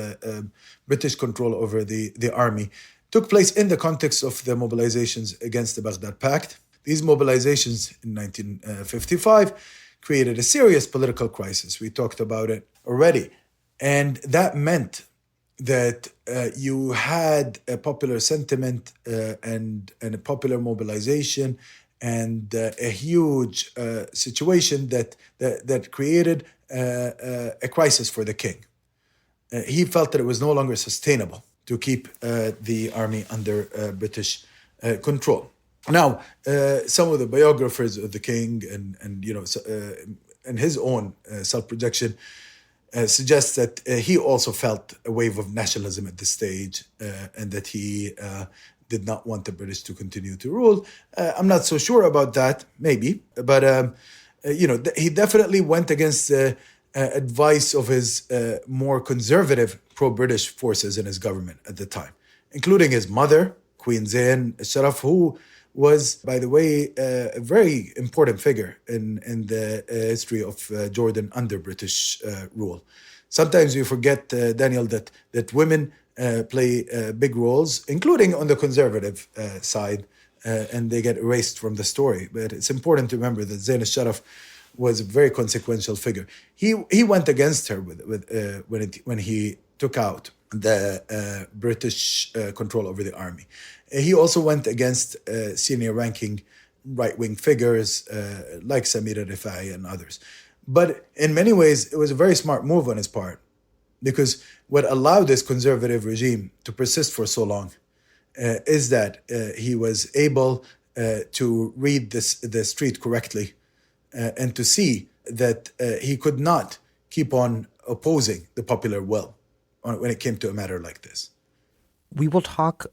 British control over the army, took place in the context of the mobilizations against the Baghdad Pact. These mobilizations in 1955 created a serious political crisis. We talked about it already. And that meant that you had a popular sentiment and a popular mobilization and a huge situation that created a crisis for the king. He felt that it was no longer sustainable to keep the army under British control. Now, some of the biographers of the king and his own self-projection suggests that he also felt a wave of nationalism at this stage and that he did not want the British to continue to rule. I'm not so sure about that, maybe, but he definitely went against the advice of his more conservative pro-British forces in his government at the time, including his mother, Queen Zain al-Sharaf, who was, by the way, a very important figure in the history of Jordan under British rule. Sometimes we forget, Daniel, that women play big roles, including on the conservative side, and they get erased from the story. But it's important to remember that Zain al-Sharaf was a very consequential figure. He went against her when he took out the British control over the army. He also went against senior ranking right-wing figures like Samira Rifai and others. But in many ways, it was a very smart move on his part, because what allowed this conservative regime to persist for so long is that he was able to read the street correctly and to see that he could not keep on opposing the popular will when it came to a matter like this. We will talk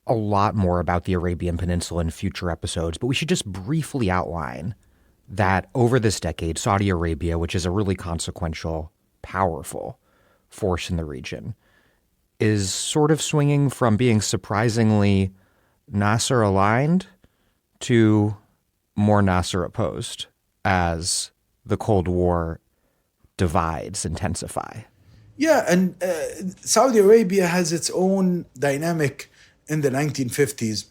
a lot more about the Arabian Peninsula in future episodes, but we should just briefly outline that over this decade, Saudi Arabia, which is a really consequential, powerful force in the region, is sort of swinging from being surprisingly Nasser aligned to more Nasser opposed as the Cold War divides intensify. Yeah, and Saudi Arabia has its own dynamic in the 1950s.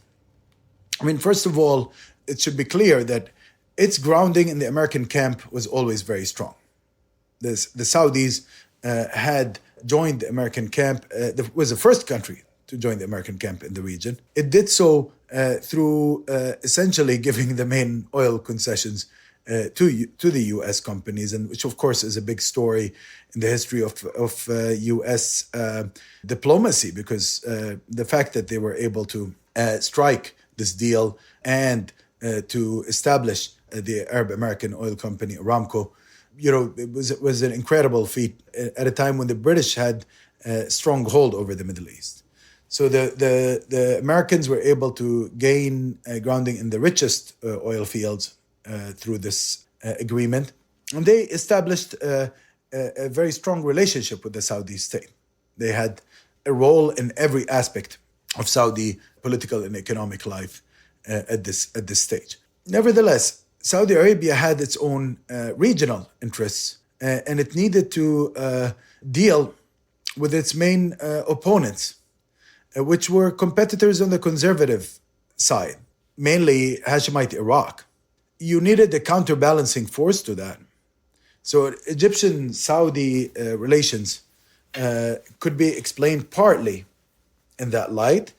I mean, first of all, it should be clear that its grounding in the American camp was always very strong. The Saudis had joined the American camp, was the first country to join the American camp in the region. It did so through essentially giving the main oil concessions to the U.S. companies, and which of course is a big story in the history of U.S. Diplomacy, because the fact that they were able to strike this deal and to establish the Arab American oil company Aramco, it was an incredible feat at a time when the British had a strong hold over the Middle East. So the Americans were able to gain grounding in the richest oil fields through this agreement. And they established a very strong relationship with the Saudi state. They had a role in every aspect of Saudi political and economic life at this stage. Nevertheless, Saudi Arabia had its own regional interests, and it needed to deal with its main opponents, which were competitors on the conservative side, mainly Hashemite Iraq. You needed a counterbalancing force to that. So Egyptian-Saudi relations could be explained partly in that light,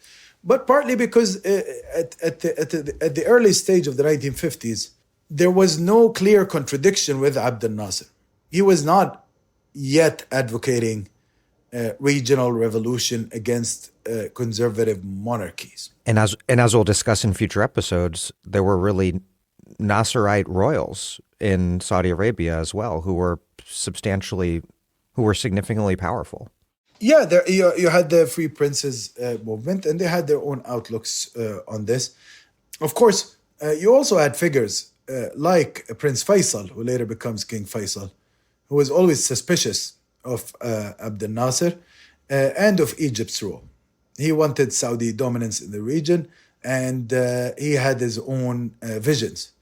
but partly because at the early stage of the 1950s, there was no clear contradiction with Abdel Nasser. He was not yet advocating regional revolution against conservative monarchies. And as we'll discuss in future episodes, there were really Nasserite royals in Saudi Arabia as well, who were significantly powerful. Yeah, you had the Free Princes movement, and they had their own outlooks on this. Of course, you also had figures like Prince Faisal, who later becomes King Faisal, who was always suspicious of Abdel Nasser and of Egypt's role. He wanted Saudi dominance in the region, and he had his own visions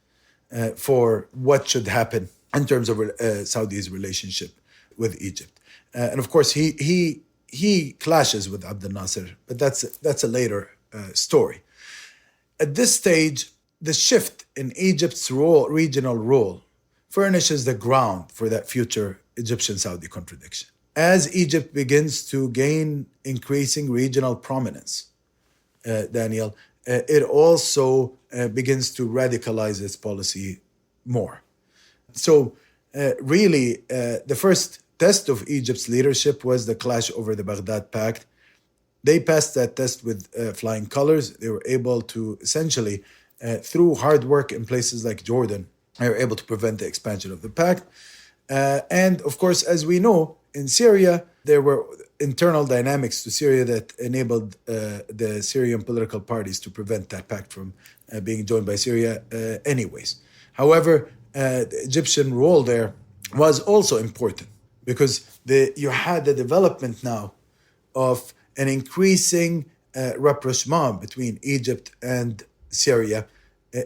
for what should happen in terms of Saudi's relationship with Egypt. And of course, he clashes with Abdel Nasser, but that's a later story. At this stage, the shift in Egypt's regional role furnishes the ground for that future Egyptian-Saudi contradiction. As Egypt begins to gain increasing regional prominence, Daniel, it also begins to radicalize its policy more. So really, the first test of Egypt's leadership was the clash over the Baghdad Pact. They passed that test with flying colors. They were able to essentially, through hard work in places like Jordan, they were able to prevent the expansion of the pact. And of course, as we know, in Syria, there were internal dynamics to Syria that enabled the Syrian political parties to prevent that pact from being joined by Syria anyways. However, the Egyptian role there was also important because you had the development now of an increasing rapprochement between Egypt and Syria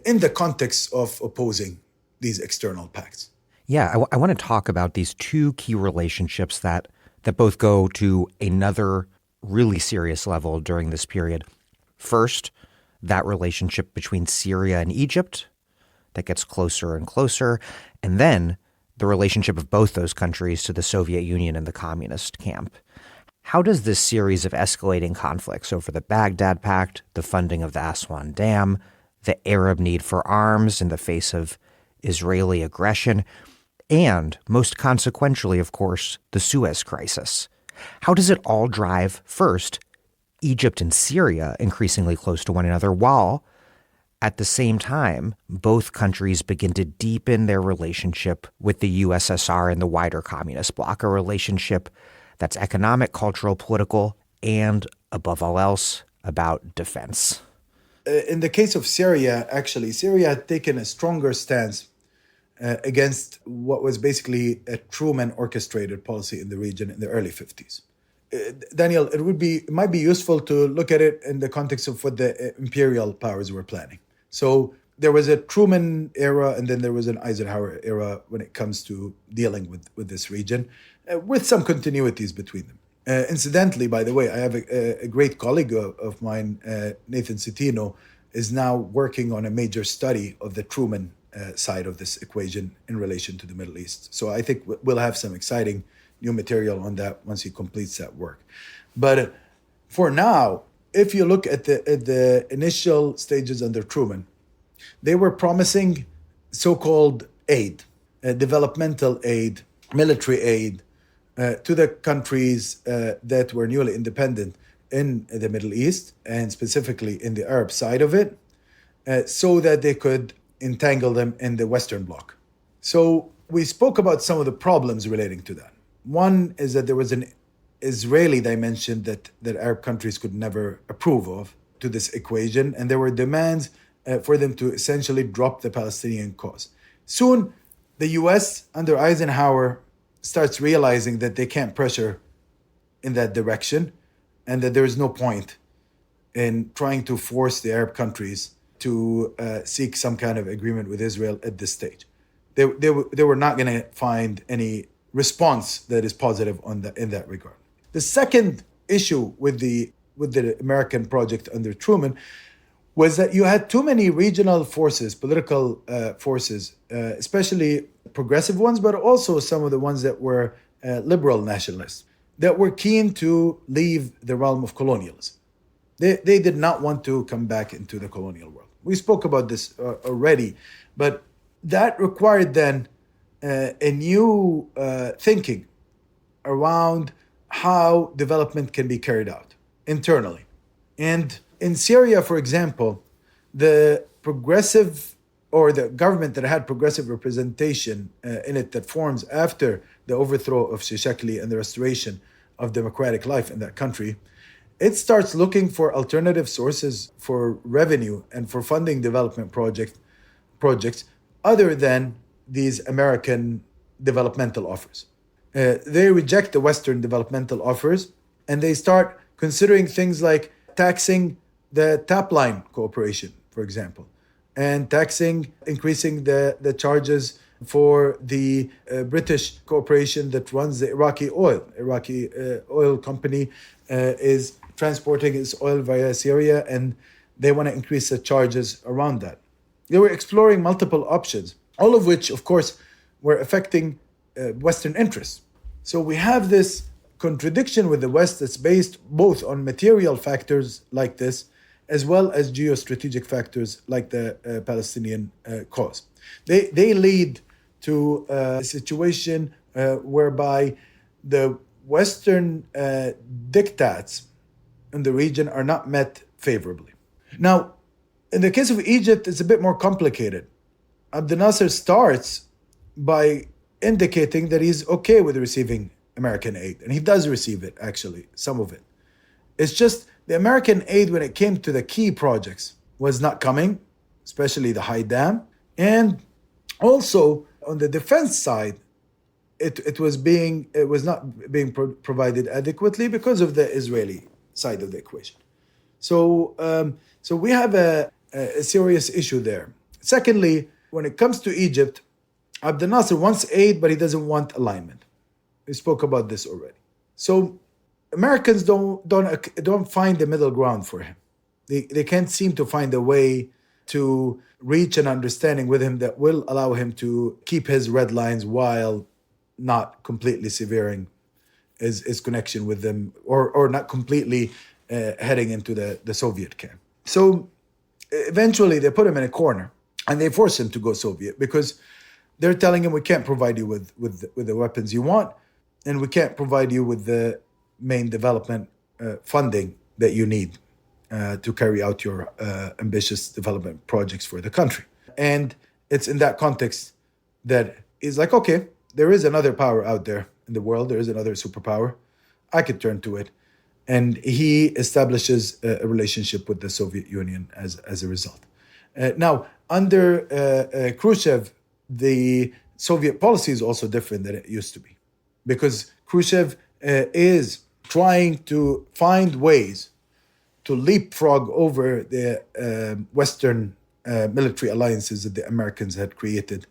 in the context of opposing these external pacts. Yeah, I want to talk about these two key relationships that both go to another really serious level during this period. First, that relationship between Syria and Egypt that gets closer and closer, and then the relationship of both those countries to the Soviet Union and the communist camp. How does this series of escalating conflicts over the Baghdad Pact, the funding of the Aswan Dam, the Arab need for arms in the face of Israeli aggression, and, most consequentially, of course, the Suez Crisis. How does it all drive, first, Egypt and Syria increasingly close to one another, while, at the same time, both countries begin to deepen their relationship with the USSR and the wider communist bloc, a relationship that's economic, cultural, political, and, above all else, about defense? In the case of Syria, actually, Syria had taken a stronger stance against what was basically a Truman-orchestrated policy in the region in the early 50s. Daniel, it might be useful to look at it in the context of what the imperial powers were planning. So there was a Truman era, and then there was an Eisenhower era when it comes to dealing with this region, with some continuities between them. Incidentally, by the way, I have a great colleague of mine, Nathan Citino, is now working on a major study of the Truman side of this equation in relation to the Middle East. So I think we'll have some exciting new material on that once he completes that work. But for now, if you look at the initial stages under Truman, they were promising so-called aid, developmental aid, military aid, to the countries that were newly independent in the Middle East, and specifically in the Arab side of it, so that they could entangle them in the Western Bloc. So we spoke about some of the problems relating to that. One is that there was an Israeli dimension that Arab countries could never approve of to this equation, and there were demands for them to essentially drop the Palestinian cause. Soon, the US, under Eisenhower, starts realizing that they can't pressure in that direction, and that there is no point in trying to force the Arab countries to seek some kind of agreement with Israel at this stage. They were not going to find any response that is positive in that regard. The second issue with the American project under Truman was that you had too many regional forces, political forces, especially progressive ones, but also some of the ones that were liberal nationalists, that were keen to leave the realm of colonialism. They did not want to come back into the colonial world. We spoke about this already, but that required then a new thinking around how development can be carried out internally. And in Syria, for example, the progressive, or the government that had progressive representation in it, that forms after the overthrow of Shishakli and the restoration of democratic life in that country, it starts looking for alternative sources for revenue and for funding development projects other than these American developmental offers. They reject the Western developmental offers, and they start considering things like taxing the top line cooperation, for example, and increasing the charges for the British corporation that runs the Iraqi oil. Iraqi oil company is transporting its oil via Syria, and they want to increase the charges around that. They were exploring multiple options, all of which, of course, were affecting Western interests. So we have this contradiction with the West that's based both on material factors like this, as well as geostrategic factors like the Palestinian cause. They lead to a situation whereby the Western diktats in the region are not met favorably. Now, in the case of Egypt, it's a bit more complicated. Abdel Nasser starts by indicating that he's okay with receiving American aid, and he does receive it, actually, some of it. It's just the American aid, when it came to the key projects, was not coming, especially the High Dam. And also on the defense side, it was not being provided adequately because of the Israeli side of the equation. So we have a serious issue there. Secondly, when it comes to Egypt, Abdel Nasser wants aid, but he doesn't want alignment. We spoke about this already. So Americans don't find the middle ground for him. They can't seem to find a way to reach an understanding with him that will allow him to keep his red lines while not completely severing his connection with them, or not completely heading into the Soviet camp. So eventually they put him in a corner and they force him to go Soviet, because they're telling him, we can't provide you with the weapons you want, and we can't provide you with the main development funding that you need to carry out your ambitious development projects for the country. And it's in that context that he's like, okay, there is another power out there in the world. There is another superpower. I could turn to it. And he establishes a relationship with the Soviet Union as a result. Now, under Khrushchev, the Soviet policy is also different than it used to be, because Khrushchev is trying to find ways to leapfrog over the Western military alliances that the Americans had created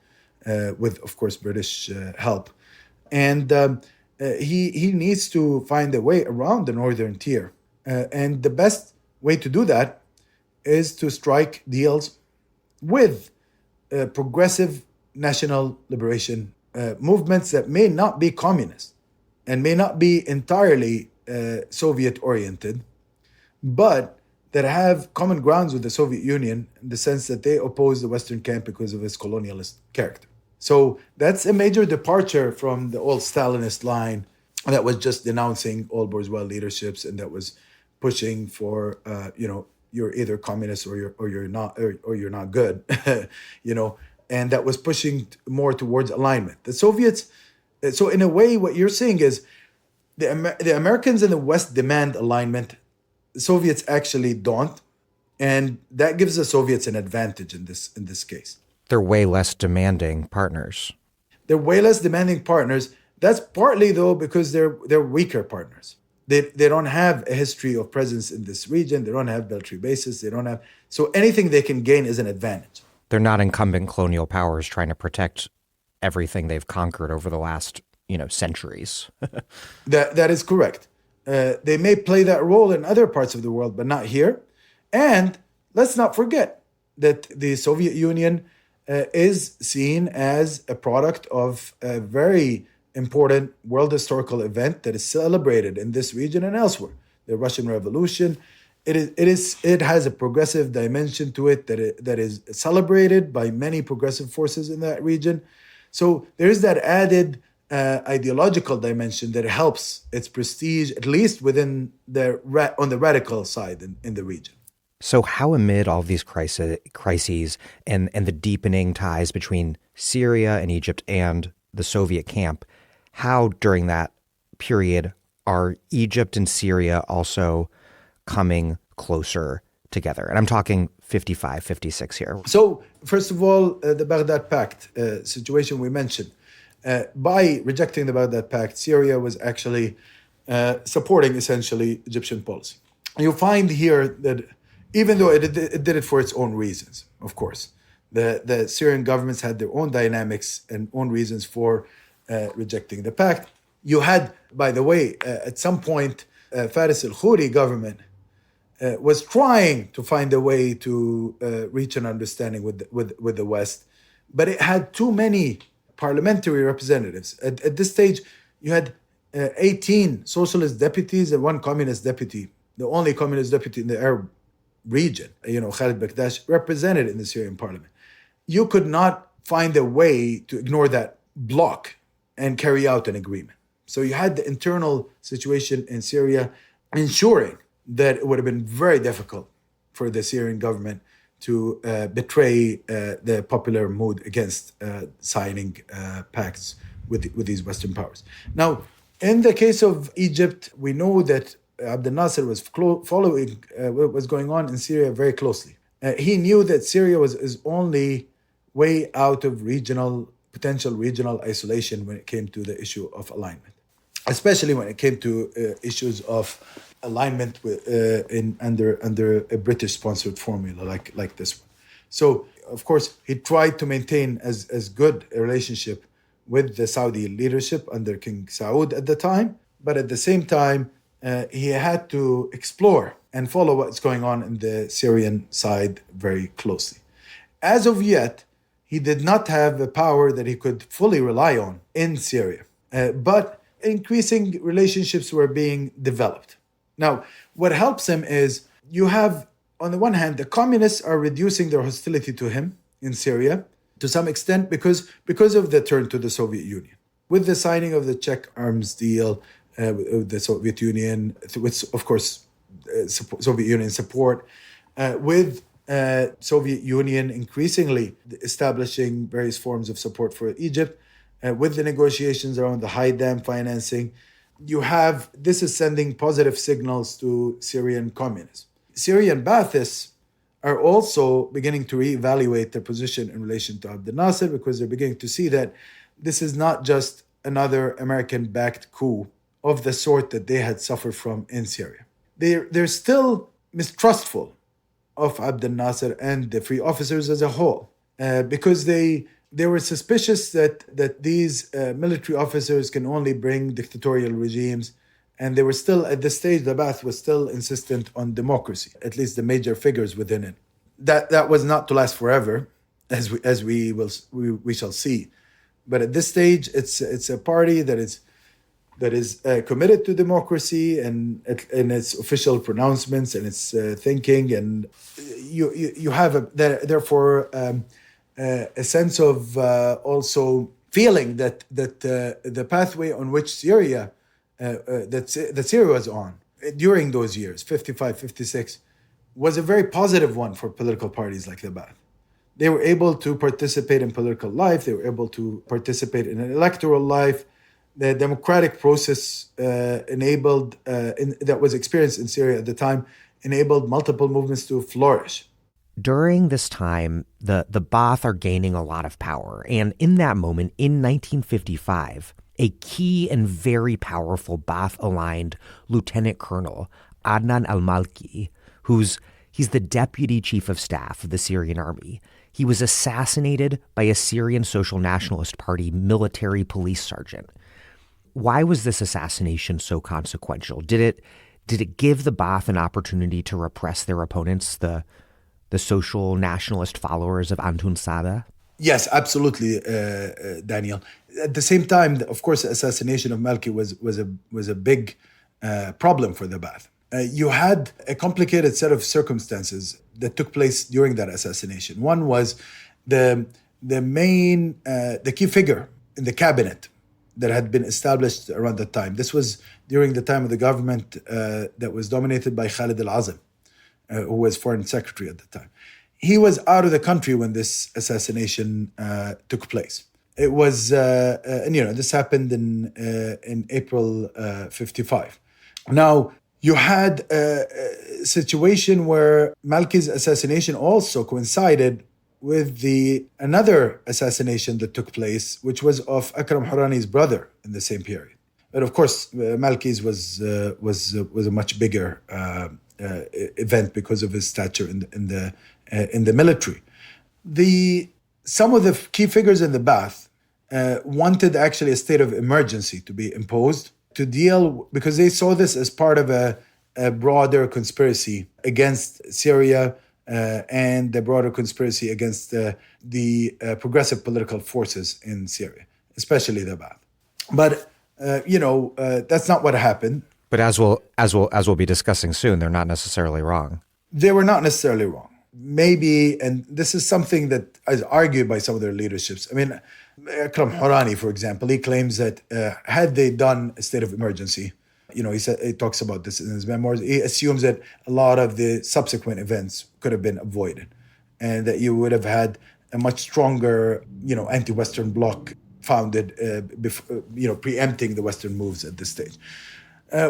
with, of course, British help. And he needs to find a way around the northern tier. And the best way to do that is to strike deals with progressive national liberation movements that may not be communist and may not be entirely Soviet-oriented, but that have common grounds with the Soviet Union in the sense that they oppose the Western camp because of its colonialist character. So that's a major departure from the old Stalinist line that was just denouncing all bourgeois leaderships and that was pushing for, you're either communist or you're not good, and that was pushing more towards alignment. The Soviets, so in a way, what you're saying is the Americans in the West demand alignment. The Soviets actually don't, and that gives the Soviets an advantage in this case. They're way less demanding partners. They're way less demanding partners. That's partly, though, because they're weaker partners. They don't have a history of presence in this region. They don't have military bases. So anything they can gain is an advantage. They're not incumbent colonial powers trying to protect everything they've conquered over the last, centuries. That is correct. They may play that role in other parts of the world, but not here. And let's not forget that the Soviet Union is seen as a product of a very important world historical event that is celebrated in this region and elsewhere, the Russian Revolution. It has a progressive dimension to it that is celebrated by many progressive forces in that region. So there is that added ideological dimension that helps its prestige, at least within on the radical side in the region. So how amid all these crises and the deepening ties between Syria and Egypt and the Soviet camp, how during that period are Egypt and Syria also coming closer together? And I'm talking 55, 56 here. So first of all, the Baghdad Pact situation we mentioned. By rejecting the Baghdad Pact, Syria was actually supporting essentially Egyptian policy. You find here that even though it did it for its own reasons, of course, the Syrian governments had their own dynamics and own reasons for rejecting the pact. You had, by the way, at some point, Faris al-Khoury government was trying to find a way to reach an understanding with the West, but it had too many parliamentary representatives. At this stage, you had 18 socialist deputies and one communist deputy, the only communist deputy in the Arab region, Khalid Bakdash, represented in the Syrian parliament. You could not find a way to ignore that bloc and carry out an agreement. So you had the internal situation in Syria ensuring that it would have been very difficult for the Syrian government to betray the popular mood against signing pacts with these Western powers. Now, in the case of Egypt, we know that Abdel Nasser was following what was going on in Syria very closely. He knew that Syria was his only way out of potential regional isolation when it came to the issue of alignment, especially when it came to issues of alignment under a British-sponsored formula like this one. So, of course, he tried to maintain as good a relationship with the Saudi leadership under King Saud at the time, but at the same time, he had to explore and follow what's going on in the Syrian side very closely. As of yet, he did not have a power that he could fully rely on in Syria, but increasing relationships were being developed. Now, what helps him is you have, on the one hand, the communists are reducing their hostility to him in Syria to some extent because of the turn to the Soviet Union. With the signing of the Czech arms deal with the Soviet Union, with, of course, Soviet Union support, with Soviet Union increasingly establishing various forms of support for Egypt, with the negotiations around the high dam financing, this is sending positive signals to Syrian communists. Syrian Baathists are also beginning to reevaluate their position in relation to Abdel Nasser, because they're beginning to see that this is not just another American-backed coup of the sort that they had suffered from in Syria. They're still mistrustful of Abdel Nasser and the free officers as a whole, because they were suspicious that these military officers can only bring dictatorial regimes, and they were still, at this stage, the Ba'ath was still insistent on democracy, at least the major figures within it. That was not to last forever, as we shall see. But at this stage, it's a party that is committed to democracy and its official pronouncements and its thinking, and you have therefore a sense of also feeling that the pathway on which Syria that Syria was on during those years, 55, 56, was a very positive one for political parties like the Ba'ath. They were able to participate in political life. They were able to participate in an electoral life. The democratic process that was experienced in Syria at the time enabled multiple movements to flourish. During this time, the Ba'ath are gaining a lot of power. And in that moment, in 1955, a key and very powerful Ba'ath-aligned Lieutenant Colonel, Adnan al-Malki, he's the deputy chief of staff of the Syrian army. He was assassinated by a Syrian Social Nationalist Party military police sergeant. Why was this assassination so consequential? Did it give the Ba'ath an opportunity to repress their opponents, the social nationalist followers of Antoun Saada? Yes, absolutely, Daniel. At the same time, of course, the assassination of Malki was a big problem for the Ba'ath. You had a complicated set of circumstances that took place during that assassination. One was the key figure in the cabinet that had been established around that time. This was during the time of the government that was dominated by Khalid al-Azim, who was foreign secretary at the time. He was out of the country when this assassination took place. It was, this happened in April 55. Now, you had a situation where Malki's assassination also coincided with another assassination that took place, which was of Akram Hourani's brother in the same period. But of course, Malki's was a much bigger event because of his stature in the military. Some of the key figures in the Ba'ath wanted actually a state of emergency to be imposed to deal, because they saw this as part of a broader conspiracy against Syria and the broader conspiracy against the progressive political forces in Syria, especially the Ba'ath. But that's not what happened. But as we'll be discussing soon, they're not necessarily wrong. They were not necessarily wrong. Maybe, and this is something that is argued by some of their leaderships. I mean, Akram Hourani, for example, he claims that had they done a state of emergency, he talks about this in his memoirs, he assumes that a lot of the subsequent events could have been avoided, and that you would have had a much stronger, anti-Western bloc founded, preempting the Western moves at this stage.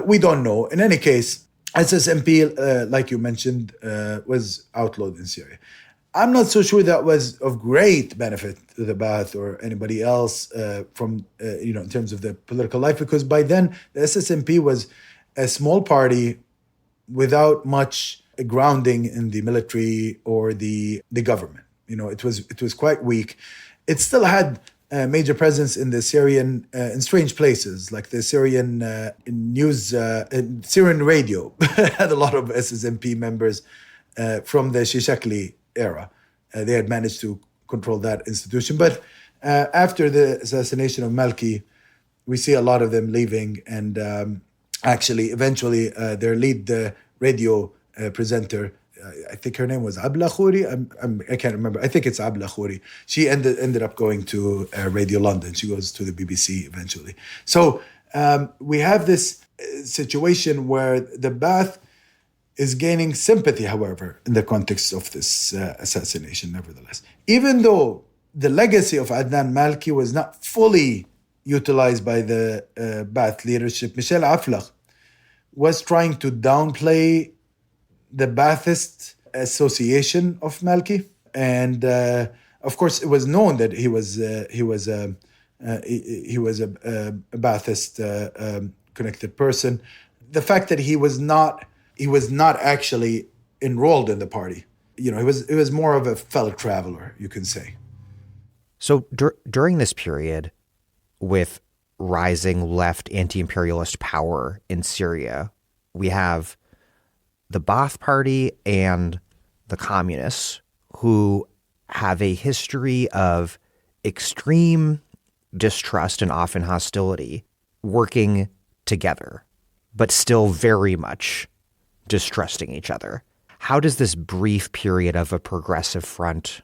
We don't know. In any case, SSMP, like you mentioned, was outlawed in Syria. I'm not so sure that was of great benefit to the Ba'ath or anybody else in terms of the political life, because by then the SSMP was a small party without much grounding in the military or the government. It was quite weak. It still had a major presence in the Syrian, in strange places, like the Syrian news, Syrian radio had a lot of SSMP members from the Shishakli era. They had managed to control that institution. But after the assassination of Malki, we see a lot of them leaving, and eventually their lead radio presenter I think her name was Abla Khouri. I can't remember. I think it's Abla Khouri. She ended up going to Radio London. She goes to the BBC eventually. So we have this situation where the Ba'ath is gaining sympathy, however, in the context of this assassination, nevertheless. Even though the legacy of Adnan Malki was not fully utilized by the Ba'ath leadership, Michel Aflaq was trying to downplay the Ba'athist association of Malki. And of course, it was known that he was a Ba'athist connected person. The fact that he was not actually enrolled in the party. He was more of a fellow traveler, you can say. So during this period, with rising left anti-imperialist power in Syria, we have the Ba'ath Party and the communists, who have a history of extreme distrust and often hostility, working together, but still very much distrusting each other. How does this brief period of a progressive front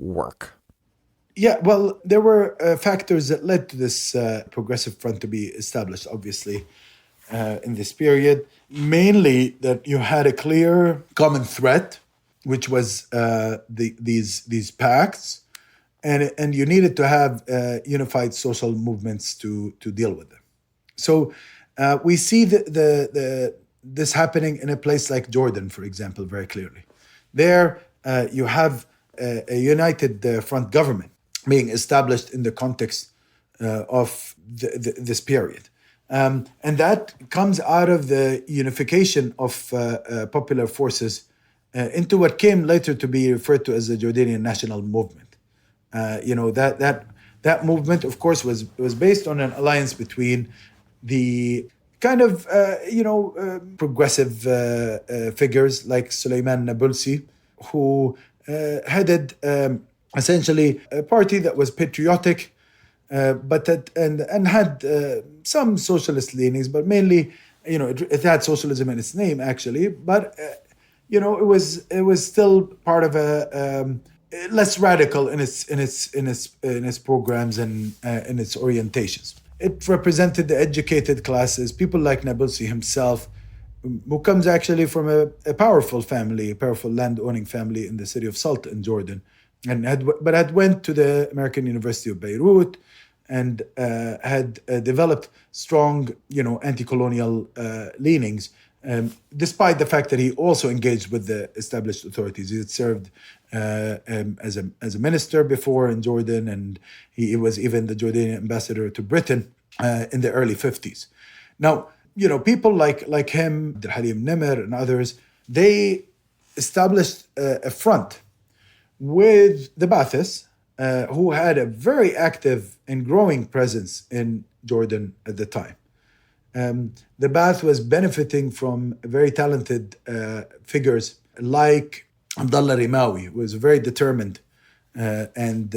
work? Yeah, well, there were factors that led to this progressive front to be established, obviously, in this period. Mainly that you had a clear common threat, which was these pacts, and you needed to have unified social movements to deal with them. So we see this happening in a place like Jordan, for example, very clearly. There you have a united front government being established in the context of this period. And that comes out of the unification of popular forces into what came later to be referred to as the Jordanian National Movement. That movement, of course, was based on an alliance between the kind of progressive figures like Suleiman Nabulsi, who headed essentially a party that was patriotic, but had some socialist leanings, but mainly, it had socialism in its name actually, but it was still part of a less radical in its programs and in its orientations. It represented the educated classes, people like Nabulsi himself, who comes actually from a powerful family, a powerful land-owning family in the city of Salt in Jordan, and had went to the American University of Beirut and had developed strong, anti-colonial leanings, despite the fact that he also engaged with the established authorities. He had served as a minister before in Jordan, and he was even the Jordanian ambassador to Britain in the early 50s. Now, people like him, Abdel Halim Nimr and others, they established a front with the Ba'athists, who had a very active and growing presence in Jordan at the time. The Ba'ath was benefiting from very talented figures like Abdullah Rimawi, who was a very determined and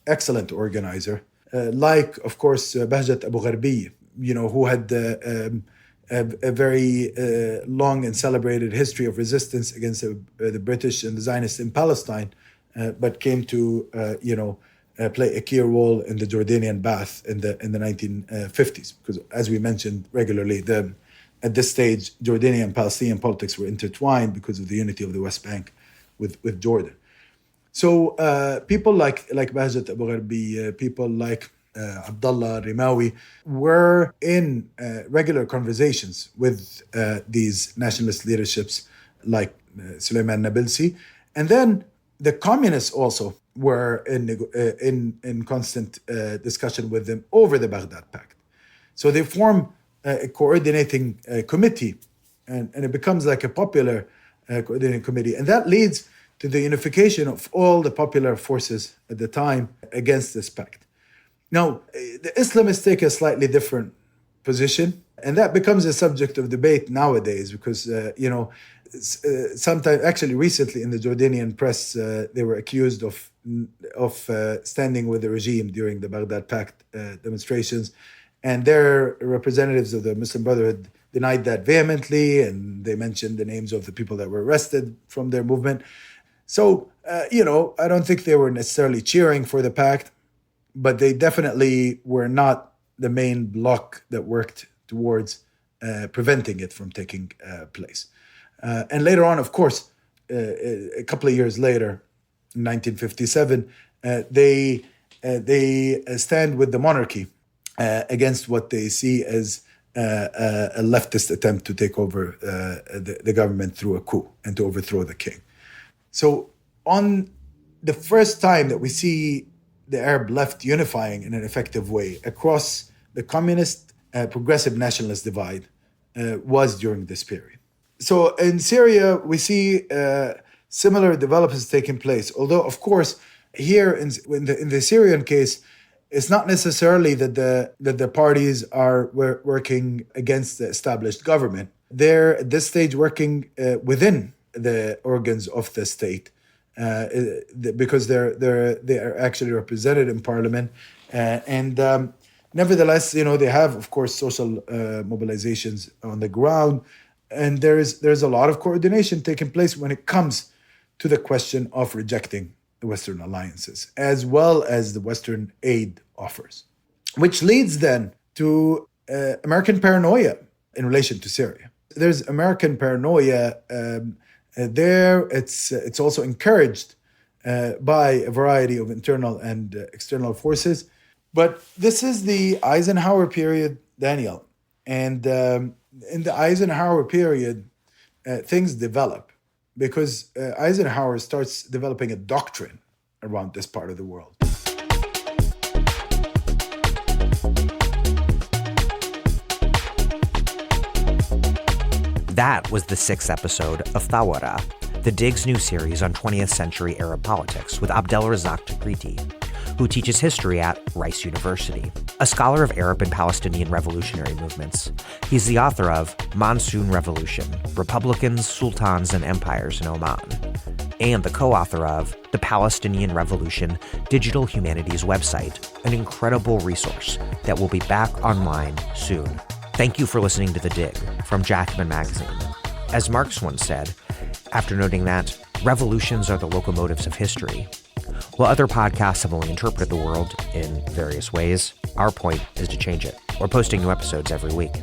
excellent organizer, like, of course, Bahjat Abu Gharbi, who had a very long and celebrated history of resistance against the British and the Zionists in Palestine, but came to play a key role in the Jordanian Ba'ath in the 1950s, because, as we mentioned regularly, at this stage, Jordanian and Palestinian politics were intertwined because of the unity of the West Bank with Jordan. So people like Bahjat Abu Gharbi, people like Abdullah Rimawi were in regular conversations with these nationalist leaderships like Suleiman Nabulsi, and then the communists also were in constant discussion with them over the Baghdad Pact. So they form a coordinating committee, and it becomes like a popular coordinating committee, and that leads to the unification of all the popular forces at the time against this pact. Now, the Islamists take a slightly different position, and that becomes a subject of debate nowadays because, sometimes, actually recently in the Jordanian press, they were accused of standing with the regime during the Baghdad Pact demonstrations, and their representatives of the Muslim Brotherhood denied that vehemently, and they mentioned the names of the people that were arrested from their movement. So, I don't think they were necessarily cheering for the pact, but they definitely were not the main bloc that worked towards preventing it from taking place. And later on, of course, a couple of years later, in 1957, they stand with the monarchy against what they see as a leftist attempt to take over the government through a coup and to overthrow the king. So on the first time that we see the Arab left unifying in an effective way across the communist, progressive nationalist divide was during this period. So in Syria, we see similar developments taking place. Although, of course, here in the Syrian case, it's not necessarily that the parties are working against the established government. They're at this stage working within the organs of the state because they are actually represented in parliament, and nevertheless, they have, of course, social mobilizations on the ground, and there's a lot of coordination taking place when it comes to the question of rejecting the Western alliances, as well as the Western aid offers, which leads then to American paranoia in relation to Syria. There's American paranoia there. It's also encouraged by a variety of internal and external forces. But this is the Eisenhower period, Daniel. And in the Eisenhower period, things develop because Eisenhower starts developing a doctrine around this part of the world. That was the 6th episode of Thawra, the Dig's new series on 20th century Arab politics with Abdel Razzaq Takriti, who teaches history at Rice University. A scholar of Arab and Palestinian revolutionary movements, he's the author of Monsoon Revolution, Republicans, Sultans, and Empires in Oman, and the co-author of the Palestinian Revolution Digital Humanities website, an incredible resource that will be back online soon. Thank you for listening to The Dig from Jacobin Magazine. As Marx once said, after noting that revolutions are the locomotives of history, while other podcasts have only interpreted the world in various ways, our point is to change it. We're posting new episodes every week.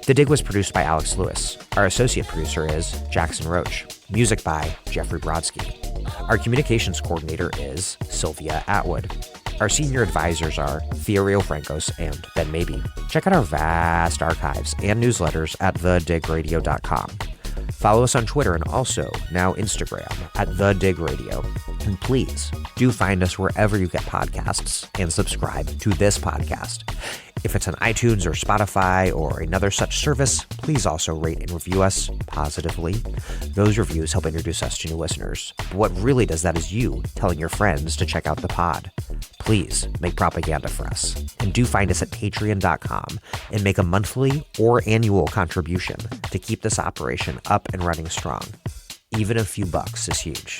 The Dig was produced by Alex Lewis. Our associate producer is Jackson Roach. Music by Jeffrey Brodsky. Our communications coordinator is Sylvia Atwood. Our senior advisors are Theorio Francos and Ben Mabey. Check out our vast archives and newsletters at thedigradio.com. Follow us on Twitter and also now Instagram at thedigradio. And please do find us wherever you get podcasts and subscribe to this podcast. If it's on iTunes or Spotify or another such service, please also rate and review us positively. Those reviews help introduce us to new listeners. But what really does that is you telling your friends to check out the pod. Please make propaganda for us. And do find us at patreon.com and make a monthly or annual contribution to keep this operation up and running strong. Even a few bucks is huge.